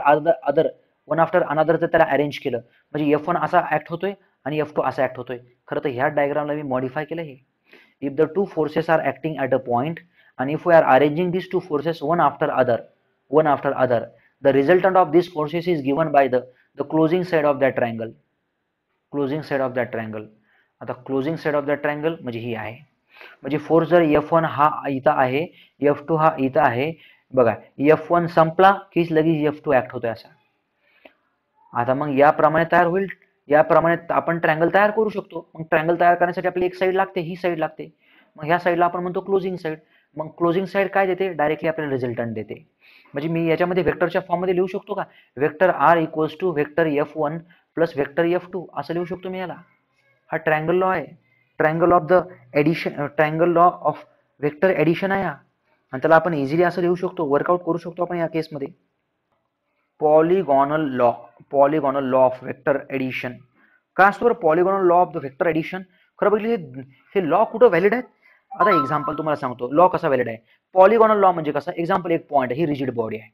अनदर जर त्याला अरेंज केलं म्हणजे F1 असा ऍक्ट होतोय आणि F2 असा ऍक्ट होतोय. खरं तर ह्या डायग्रामला मी मॉडिफाय केलं हे. If the two forces are acting at a point and if we are arranging these two forces one after other, the resultant of these forces is given by the closing side of that triangle. आता closing side of the triangle म्हणजे ही आहे. म्हणजे force जर F1 हा इथं आहे, F2 हा इथं आहे, बघा F1 संपला की लगेच F2 ऍक्ट होतोय असा. आता मग याप्रमाणे तयार होईल, याप्रमाणे आपण ट्रायंगल तयार करू शकतो. मग ट्रायंगल तयार करण्यासाठी आपल्याला एक साइड लागते, ही साइड लागते. मग ह्या साइडला आपण म्हणतो क्लोजिंग साइड. मग क्लोजिंग साइड काय देते, डायरेक्टली आपल्याला रिझल्टंट देते. म्हणजे मी याच्यामध्ये वेक्टरच्या फॉर्ममध्ये लिहू शकतो का, vector R equals to vector F1 plus vector F2 असं लिहू शकतो मी याला. हा ट्रायंगल लॉ आहे, triangle law of vector addition आहे हा. आणि त्याला आपण इझिली असं लिहू शकतो, वर्कआउट करू शकतो आपण या केसमध्ये. Polygonal law of vector addition. काय असतो polygonal law of the vector addition. खरं बघितलं हे लॉ कुठं व्हॅलिड आहेत. आता एक्झाम्पल तुम्हाला सांगतो लॉ कसा व्हॅलिड आहे. पॉलिगॉनल लॉ म्हणजे कसा, एक्झाम्पल एक पॉईंट ही रिजिड बॉडी आहे.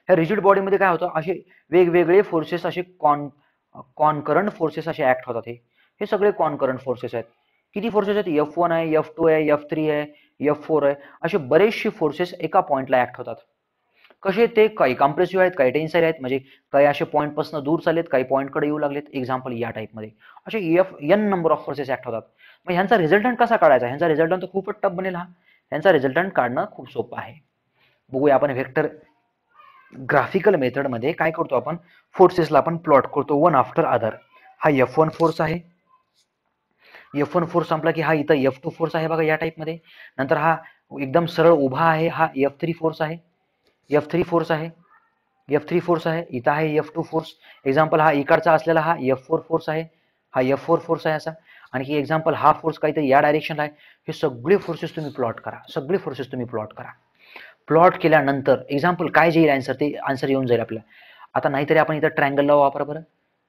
ह्या रिजिड बॉडीमध्ये काय होतं, असे वेगवेगळे फोर्सेस, असे कॉनकरंट फोर्सेस असे ऍक्ट होतात. हे सगळे कॉनकरंट फोर्सेस आहेत. किती फोर्सेस आहेत, F1 आहे, F2 आहे, F3 आहे, F4 आहे, असे बरेचसे फोर्सेस एका पॉइंटला ऍक्ट होतात. कसे ते, काही कॉम्प्रेसिव्ह आहेत, काही टेन्साइल आहेत, म्हणजे काही असे पॉईंट पासून दूर चाललेत, काही पॉईंटकडे येऊ लागलेत. एक्झाम्पल या टाईपमध्ये असे n number of forces act होतात. मग ह्यांचा रिझल्टंट कसा काढायचा, ह्यांचा रिझल्टंट तर खूपच टफ बनेल हा. ह्यांचा रिझल्टंट काढणं खूप सोपं आहे. बघूया आपण व्हेक्टर ग्राफिकल मेथडमध्ये काय करतो, आपण फोर्सेसला आपण प्लॉट करतो वन आफ्टर अदर. हा F1 फोर्स आहे, F1 फोर्स संपला की हा इथं F2 फोर्स आहे बघा या टाईपमध्ये. नंतर हा एकदम सरळ उभा आहे, हा F3 फोर्स आहे, F3 फोर्स आहे, इथं आहे F2 फोर्स. एक्झाम्पल हा इकडचा असलेला हा F4 फोर्स आहे, हा F4 फोर्स आहे असा. आणखी एक्झाम्पल हा फोर्स काहीतरी या डायरेक्शनला आहे. हे सगळे फोर्सेस तुम्ही प्लॉट करा, प्लॉट केल्यानंतर एक्झाम्पल काय जे येईल आन्सर, ते आन्सर येऊन जाईल आपल्याला. आता नाहीतरी आपण इथं ट्रायंगल लॉ वापरा बरं.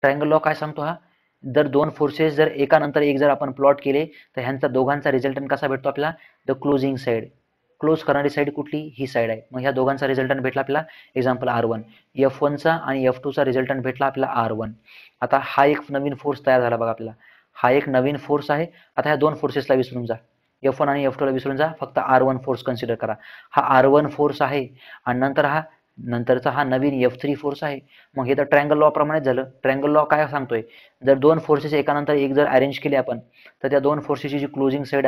ट्रायंगल लॉ काय सांगतो हा, जर दोन फोर्सेस जर एकानंतर एक जर आपण प्लॉट केले तर ह्यांचा दोघांचा रिझल्टंट कसा भेटतो आपल्याला, द क्लोजिंग साइड. क्लोज करणारी साइड कुठली, ही साइड आहे. मग ह्या दोघांचा रिझल्टंट भेटला आपल्याला, एक्झाम्पल R1. F1चा आणि F2चा रिझल्टंट भेटला आपल्याला R1. आता हा एक नवीन फोर्स तयार झाला बघा आपल्याला, हा एक नवीन फोर्स आहे. आता ह्या दोन फोर्सेसला विसरून जा, F1 आणि F2 ला विसरून जा, फक्त R1 फोर्स कन्सिडर करा. हा R1 फोर्स आहे आणि नंतरचा हा नवीन F3 फोर्स आहे. मग हे तर ट्रायंगल लॉ प्रमाणेच झालं. ट्रायंगल लॉ काय सांगतोय, जर दोन फोर्सेस एकानंतर एक जर अरेंज केले आपण, तर त्या दोन फोर्सेसची जी क्लोजिंग साईड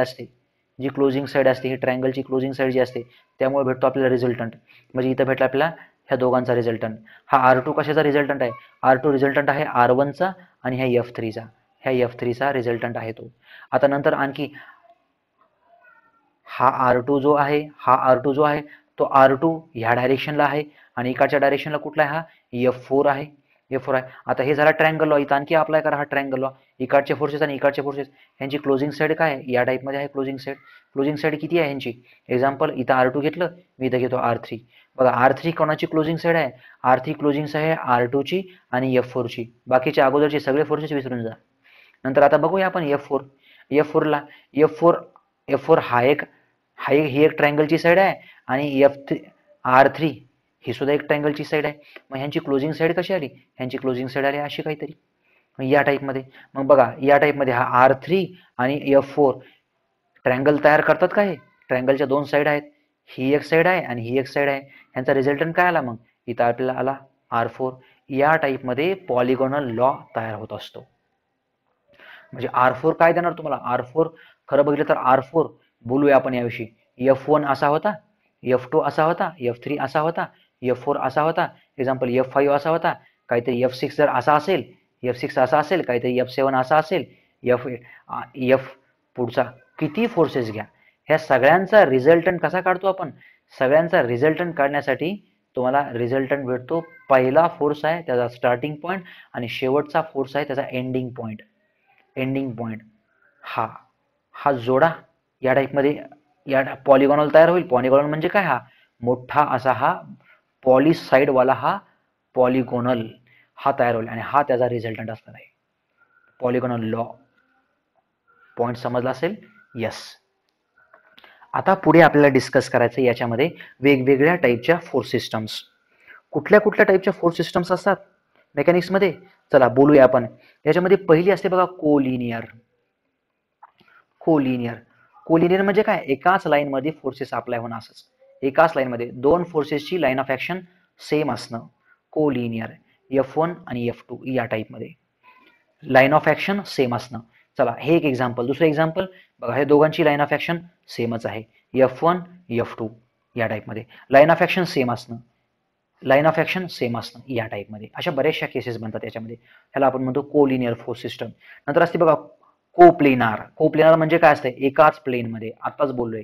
असते, ही ट्रायंगलची क्लोजिंग साईड जी असते, त्यामुळे भेटतो आपल्याला रिझल्टंट. म्हणजे इथं भेटला आपल्याला ह्या दोघांचा रिझल्टंट. हा R2 कशाचा रिझल्टंट आहे, R2 रिझल्टंट आहे R1चा आणि ह्या F3चा, ह्या F3चा रिझल्टंट आहे तो. आता नंतर आणखी हा R2 जो आहे तो R2 ह्या डायरेक्शनला आहे आणि इकडच्या डायरेक्शनला कुठला आहे, हा F4 आहे. आता हे झाला ट्रायंगल लॉ. इथं आणखी अप्लाय करा हा ट्रायंगल लॉ. इकडचे फोर्सेस आणि इकडचे फोर्सेस यांची क्लोजिंग साईड काय आहे, या टाईपमध्ये आहे क्लोजिंग साईड किती आहे यांची. एक्झाम्पल इथं R2 घेतलं, मी इथं घेतो R3. बघा R3 कोणाची क्लोजिंग साईड आहे, R3 क्लोजिंग साईड आहे R2 ची आणि F4 ची. बाकीचे अगोदरचे सगळे फोर्सेस विसरून जा. नंतर आता बघूया आपण F4 ही एक ट्रायंगलची साईड आहे आणि R3 ही सुद्धा एक ट्रायंगलची साईड आहे. मग ह्यांची क्लोजिंग साईड कशी आली, ह्यांची क्लोजिंग साईड आली अशी काहीतरी या टाईपमध्ये. मग बघा या टाईपमध्ये हा R3 आणि F4 ट्रायंगल तयार करतात का, हे ट्रायंगलच्या दोन साईड आहेत, ही एक साईड आहे आणि ही एक साईड आहे. ह्यांचा रिझल्टंट काय आला, मग इथं आपल्याला आला R4. या टाईपमध्ये पॉलिगॉनल लॉ तयार होत असतो. म्हणजे R4 काय देणार तुम्हाला, R4 खरं बघितलं तर R4 बोलूया आपण याविषयी. F1 असा होता, F2 असा होता, F3 असा होता, F4 असा होता, एक्झाम्पल F5 असा होता, काहीतरी F6 जर असा असेल, F6 असा असेल, काहीतरी F7 असा असेल, F पुढचा किती फोर्सेस घ्या, ह्या सगळ्यांचा रिझल्टंट कसा काढतो आपण. सगळ्यांचा रिझल्टंट काढण्यासाठी तुम्हाला रिझल्टंट भेटतो, पहिला फोर्स आहे त्याचा स्टार्टिंग पॉईंट आणि शेवटचा फोर्स आहे त्याचा एंडिंग पॉईंट. हा जोडा या टाईपमध्ये या पॉलिगॉनल तयार होईल. पॉलिगॉनल म्हणजे काय, हा मोठा असा हा पॉलिसाइडवाला हा पॉलिगॉनल हा तयार होईल आणि हा त्याचा रिझल्टंट असणार आहे. पॉलिगॉनल लॉ पॉईंट समजला असेल. यस. आता पुढे आपल्याला डिस्कस करायचं याच्यामध्ये वेगवेगळ्या टाईपच्या फोर्स सिस्टम्स. कुठल्या टाईपच्या फोर्स सिस्टम्स असतात मेकॅनिक्समध्ये, चला बोलूया आपण. याच्यामध्ये पहिली असते बघा कोलिनियर म्हणजे काय, एकाच लाईनमध्ये फोर्सेस अप्लाय होणं. असंच एकाच लाईनमध्ये दोन फोर्सेसची लाईन ऑफ ऍक्शन सेम असणं, कोलिनियर. F1 आणि F2 या टाईपमध्ये लाईन ऑफ ऍक्शन सेम असणं. चला हे एक एक्झाम्पल. दुसरं एक्झाम्पल बघा, हे दोघांची लाईन ऑफ ऍक्शन सेमच आहे, F1 F2 या टाईपमध्ये लाईन ऑफ ऍक्शन सेम असणं या टाईपमध्ये. अशा बऱ्याचशा केसेस बनतात याच्यामध्ये. ह्याला आपण म्हणतो कोलिनियर फोर्स सिस्टम. नंतर असते बघा कोप्लेनार म्हणजे काय असते, एकाच प्लेनमध्ये. आताच बोललोय,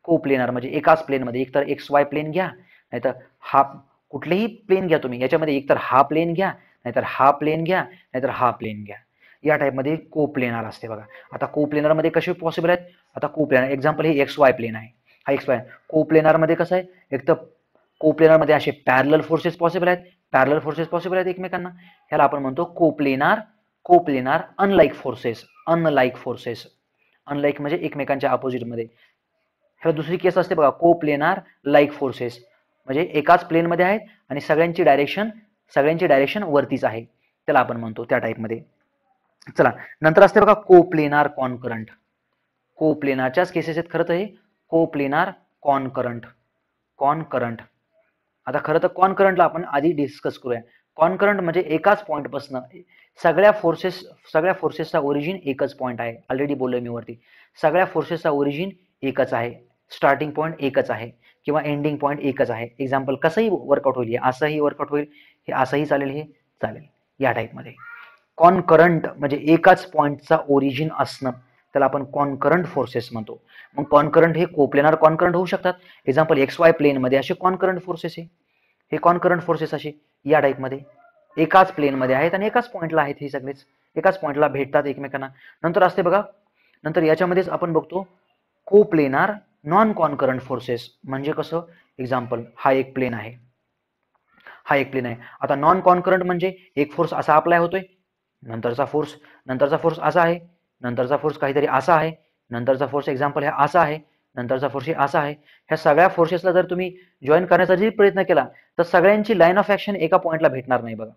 कोप्लेनार म्हणजे एकाच प्लेनमध्ये, एकतर XY प्लेन घ्या, नाहीतर हा कुठलेही प्लेन घ्या तुम्ही. याच्यामध्ये एकतर हा प्लेन घ्या, नाहीतर हा प्लेन घ्या, नाहीतर हा प्लेन घ्या. या टाईपमध्ये कोप्लेनार असते बघा. आता कोप्लेनारमध्ये कसे पॉसिबल आहेत, आता कोप्लेनार एक्झाम्पल हे XY प्लेन आहे, हा XY. कोप्लेनारमध्ये कसं आहे, एक तर कोप्लेनारमध्ये असे पॅरलल फोर्सेस पॉसिबल आहेत एकमेकांना. ह्याला आपण म्हणतो कोप्लेनार अनलाईक फोर्सेस. अनलाईक म्हणजे एकमेकांच्या अपोजिटमध्ये. ह्याला दुसरी केस असते बघा, कोप्लेनार लाईक फोर्सेस, म्हणजे एकाच प्लेनमध्ये आहेत आणि सगळ्यांची डायरेक्शन वरतीच आहे, त्याला आपण म्हणतो त्या टाईपमध्ये. चला नंतर असते बघा कोप्लेनार कॉनकरंट. कोप्लेनारच्याच केसेस आहेत खरं तर हे कोप्लेनार कॉनकरंट. आता खरं तर कॉनकरंटला आपण आधी डिस्कस करूया. कॉनकरंट म्हणजे एकाच पॉईंटपासून सगळ्या फोर्सेसचा ओरिजिन एकच पॉईंट आहे. ऑलरेडी बोललोय मी वरती, सगळ्या फोर्सेसचा ओरिजिन एकच आहे, स्टार्टिंग पॉईंट एकच आहे किंवा एंडिंग पॉईंट एकच आहे. एक्झाम्पल कसंही वर्कआउट होईल, हे असंही वर्कआउट होईल, हे असंही चालेल, हे चालेल या टाईपमध्ये. कॉनकरंट म्हणजे एकाच पॉईंटचा ओरिजिन असणं, त्याला आपण कॉनकरंट फोर्सेस म्हणतो. मग कॉनकरंट हे कोप्लेनार कॉनकरंट होऊ शकतात. एक्झाम्पल XY प्लेनमध्ये असे कॉनकरंट फोर्सेस आहे, हे कॉनकरंट फोर्सेस असे या टाईपमध्ये एकाच प्लेनमध्ये आहेत आणि एकाच पॉईंटला आहेत, हे सगळेच एकाच पॉईंटला भेटतात एकमेकांना. नंतर असते बघा, नंतर याच्यामध्येच आपण बघतो कोप्लेनार नॉन कॉनकरंट फोर्सेस. म्हणजे कसं, एक्झाम्पल हा एक प्लेन आहे. आता नॉन कॉनकरंट म्हणजे एक फोर्स असा अप्लाय होतोय, नंतरचा फोर्स असा आहे, नंतरचा फोर्स काहीतरी असा आहे, नंतरचा फोर्स एक्झाम्पल हा असा आहे, नंतरचा फोर्स हे असा आहे. ह्या सगळ्या फोर्सेसला जर तुम्ही जॉईन करण्याचा जरी प्रयत्न केला तर सगळ्यांची लाईन ऑफ ऍक्शन एका पॉईंटला भेटणार नाही बघा.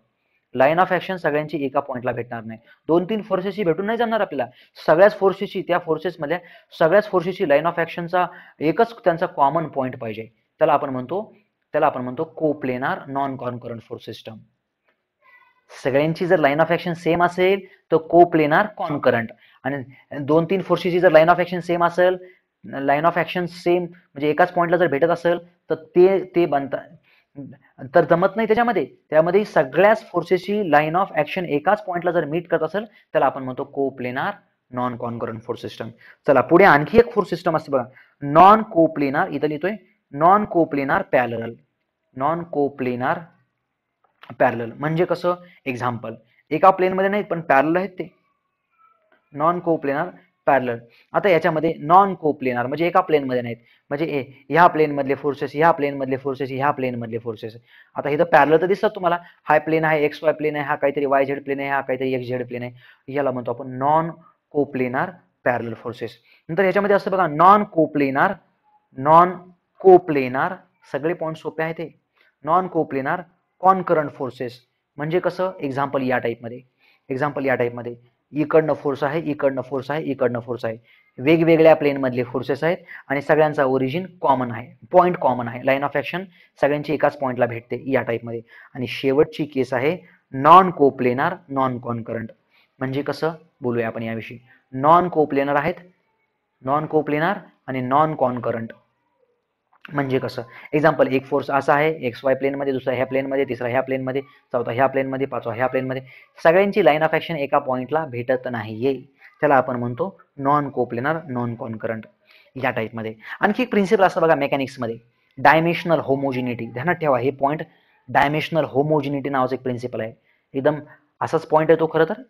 लाईन ऑफ ऍक्शन सगळ्यांची एका पॉईंटला भेटणार नाही. 2-3 फोर्सेसची भेटून नाही जमणार आपल्याला. सगळ्याच फोर्सेसची, त्या फोर्सेसमधल्या सगळ्याच फोर्सेसची लाईन ऑफ ऍक्शनचा एकच त्यांचा कॉमन पॉईंट पाहिजे. त्याला आपण म्हणतो coplanar non concurrent force system. सगळ्यांची जर लाईन ऑफ ऍक्शन सेम असेल तर कोप्लेनार कॉन्करंट, आणि 2-3 फोर्सेसची जर लाईन ऑफ ऍक्शन सेम असेल, लाईन ऑफ ऍक्शन सेम म्हणजे एकाच पॉइंटला जर भेटत असेल तर ते बनतात, तर जमत नाही त्यामध्ये सगळ्याच फोर्सेसची लाईन ऑफ ऍक्शन एकाच पॉइंटला जर मीट करत असेल त्याला आपण म्हणतो coplanar non concurrent force system. चला पुढे आणखी एक फोर्स सिस्टम असते बघा, नॉन कोप्लेनार. इथं लिहितोय non coplanar parallel. Non coplanar parallel म्हणजे कसं, एक्झाम्पल एका प्लेनमध्ये नाहीत पण पॅरलल आहेत ते, नॉन कोप्लेनार पॅरलल. आता याच्यामध्ये नॉन कोप्लेनार म्हणजे एका प्लेनमध्ये नाहीत, म्हणजे ह्या प्लेन मधले फोर्सेस, ह्या प्लेन मधले फोर्सेस, ह्या प्लेन मधले फोर्सेस. आता इथं पॅरलल तर दिसतात तुम्हाला, हा प्लेन आहे एक्स वाय प्लेन आहे, हा काहीतरी वाय झेड प्लेन आहे, हा काहीतरी एक्स झेड प्लेन आहे, याला म्हणतो आपण नॉन कोप्लेनार पॅरलल फोर्सेस. नंतर ह्याच्यामध्ये असतं बघा नॉन कोप्लेनार सगळे पॉईंट सोपे आहेत. ते नॉन कोप्लेनार कॉन्करंट फोर्सेस म्हणजे कसं, एक्झाम्पल या टाईपमध्ये इकडनं फोर्स आहे, इकडनं फोर्स आहे, इकडनं फोर्स आहे, वेगवेगळ्या प्लेन मधले फोर्सेस आहेत आणि सगळ्यांचा ओरिजिन कॉमन आहे, पॉईंट कॉमन आहे, लाईन ऑफ ऍक्शन सगळ्यांची एकाच पॉईंटला भेटते या टाईपमध्ये. आणि शेवटची केस आहे नॉन कोप्लेनार नॉन कॉन्करंट. म्हणजे कसं बोलूया आपण याविषयी. नॉन कोप्लेनार आहेत, नॉन कोप्लेनार आणि नॉन कॉन्करंट म्हणजे कसं, एक्झाम्पल एक फोर्स असा आहे एक्स वाय प्लेनमध्ये, दुसरा ह्या प्लेनमध्ये, तिसरा ह्या प्लेनमध्ये, चौथा ह्या प्लेनमध्ये, पाचवा ह्या प्लेनमध्ये, सगळ्यांची लाईन ऑफ ऍक्शन एका पॉईंटला भेटत नाहीये, त्याला आपण म्हणतो नॉन कोप्लेनार नॉन कॉन्करंट या टाईपमध्ये. आणखी एक प्रिन्सिपल असतं बघा मेकॅनिक्समध्ये, डायमेन्शनल होमोजिनिटी. ध्यानात ठेवा हे पॉईंट, डायमेन्शनल होमोजिनिटी नावाचं एक प्रिन्सिपल आहे. एकदम असाच पॉईंट आहे तो खरं तर,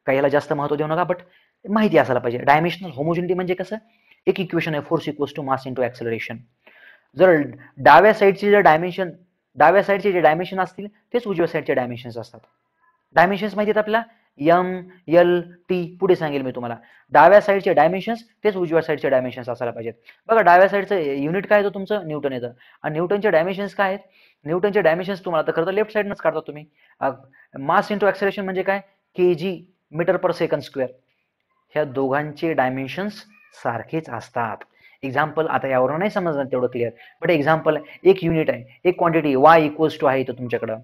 काही याला जास्त महत्व देऊ नका, बट माहिती असायला पाहिजे. डायमेन्शनल होमोजिनिटी म्हणजे कसं, एक इक्वेशन आहे force equals to mass into acceleration. जर डाव्या साईडचे जे डायमेन्शन असतील तेच उजव्या साईडचे डायमेन्शन्स असतात. डायमेन्शन्स माहिती आहेत आपल्याला, एम एल टी, पुढे सांगेल मी तुम्हाला. डाव्या साईडचे डायमेन्शन्स तेच उजव्या साईडचे डायमेन्शन्स असायला पाहिजेत. बघा डाव्या साईडचं युनिट काय येतं तुमचं, न्यूटन येतं, आणि न्यूटनचे डायमेन्शन्स काय आहेत, न्यूटनचे डायमेन्शन्स तुम्हाला तर खरं तर लेफ्ट साईडनंच काढता तुम्ही. मास इंटू ऍक्सेलरेशन म्हणजे काय, केजी मीटर पर सेकंड स्क्वेअर. ह्या दोघांचे डायमेन्शन्स सारखेच असतात. एक्झाम्पल आता यावरून नाही समजणार तेवढं क्लिअर, बट एक्झाम्पल एक युनिट आहे, एक क्वांटिटी वाय इक्वल्स टू आहे इथं तुमच्याकडं,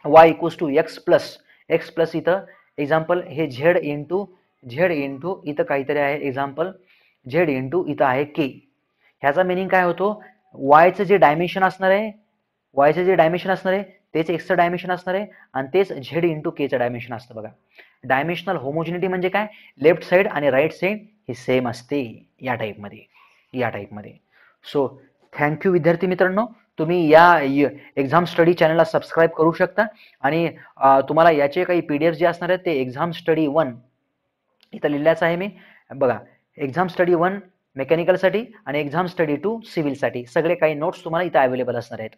Y equals to X plus इथं एक्झाम्पल हे झेड इंटू इथं काहीतरी आहे, एक्झाम्पल झेड इंटू इथं आहे के. ह्याचा मिनिंग काय होतो, वायचं जे डायमेन्शन असणार आहे तेच एक्सचं डायमेन्शन असणार आहे आणि तेच झेड इंटू केचं डायमेन्शन असतं. बघा डायमेन्शनल होमोजिनिटी म्हणजे काय, लेफ्ट साईड आणि राईट साईड हे सेम असते या टाईपमध्ये. सो थँक्यू विद्यार्थी मित्रांनो, तुम्ही या एक्झाम स्टडी चॅनलला सबस्क्राईब करू शकता आणि तुम्हाला याचे काही PDF जे असणार आहेत ते एक्झाम स्टडी 1 इथं लिहिल्याचं आहे मी. बघा एक्झाम स्टडी 1 मेकॅनिकलसाठी आणि एक्झाम स्टडी 2 सिव्हिलसाठी सगळे काही नोट्स तुम्हाला इथं अवेलेबल असणार आहेत.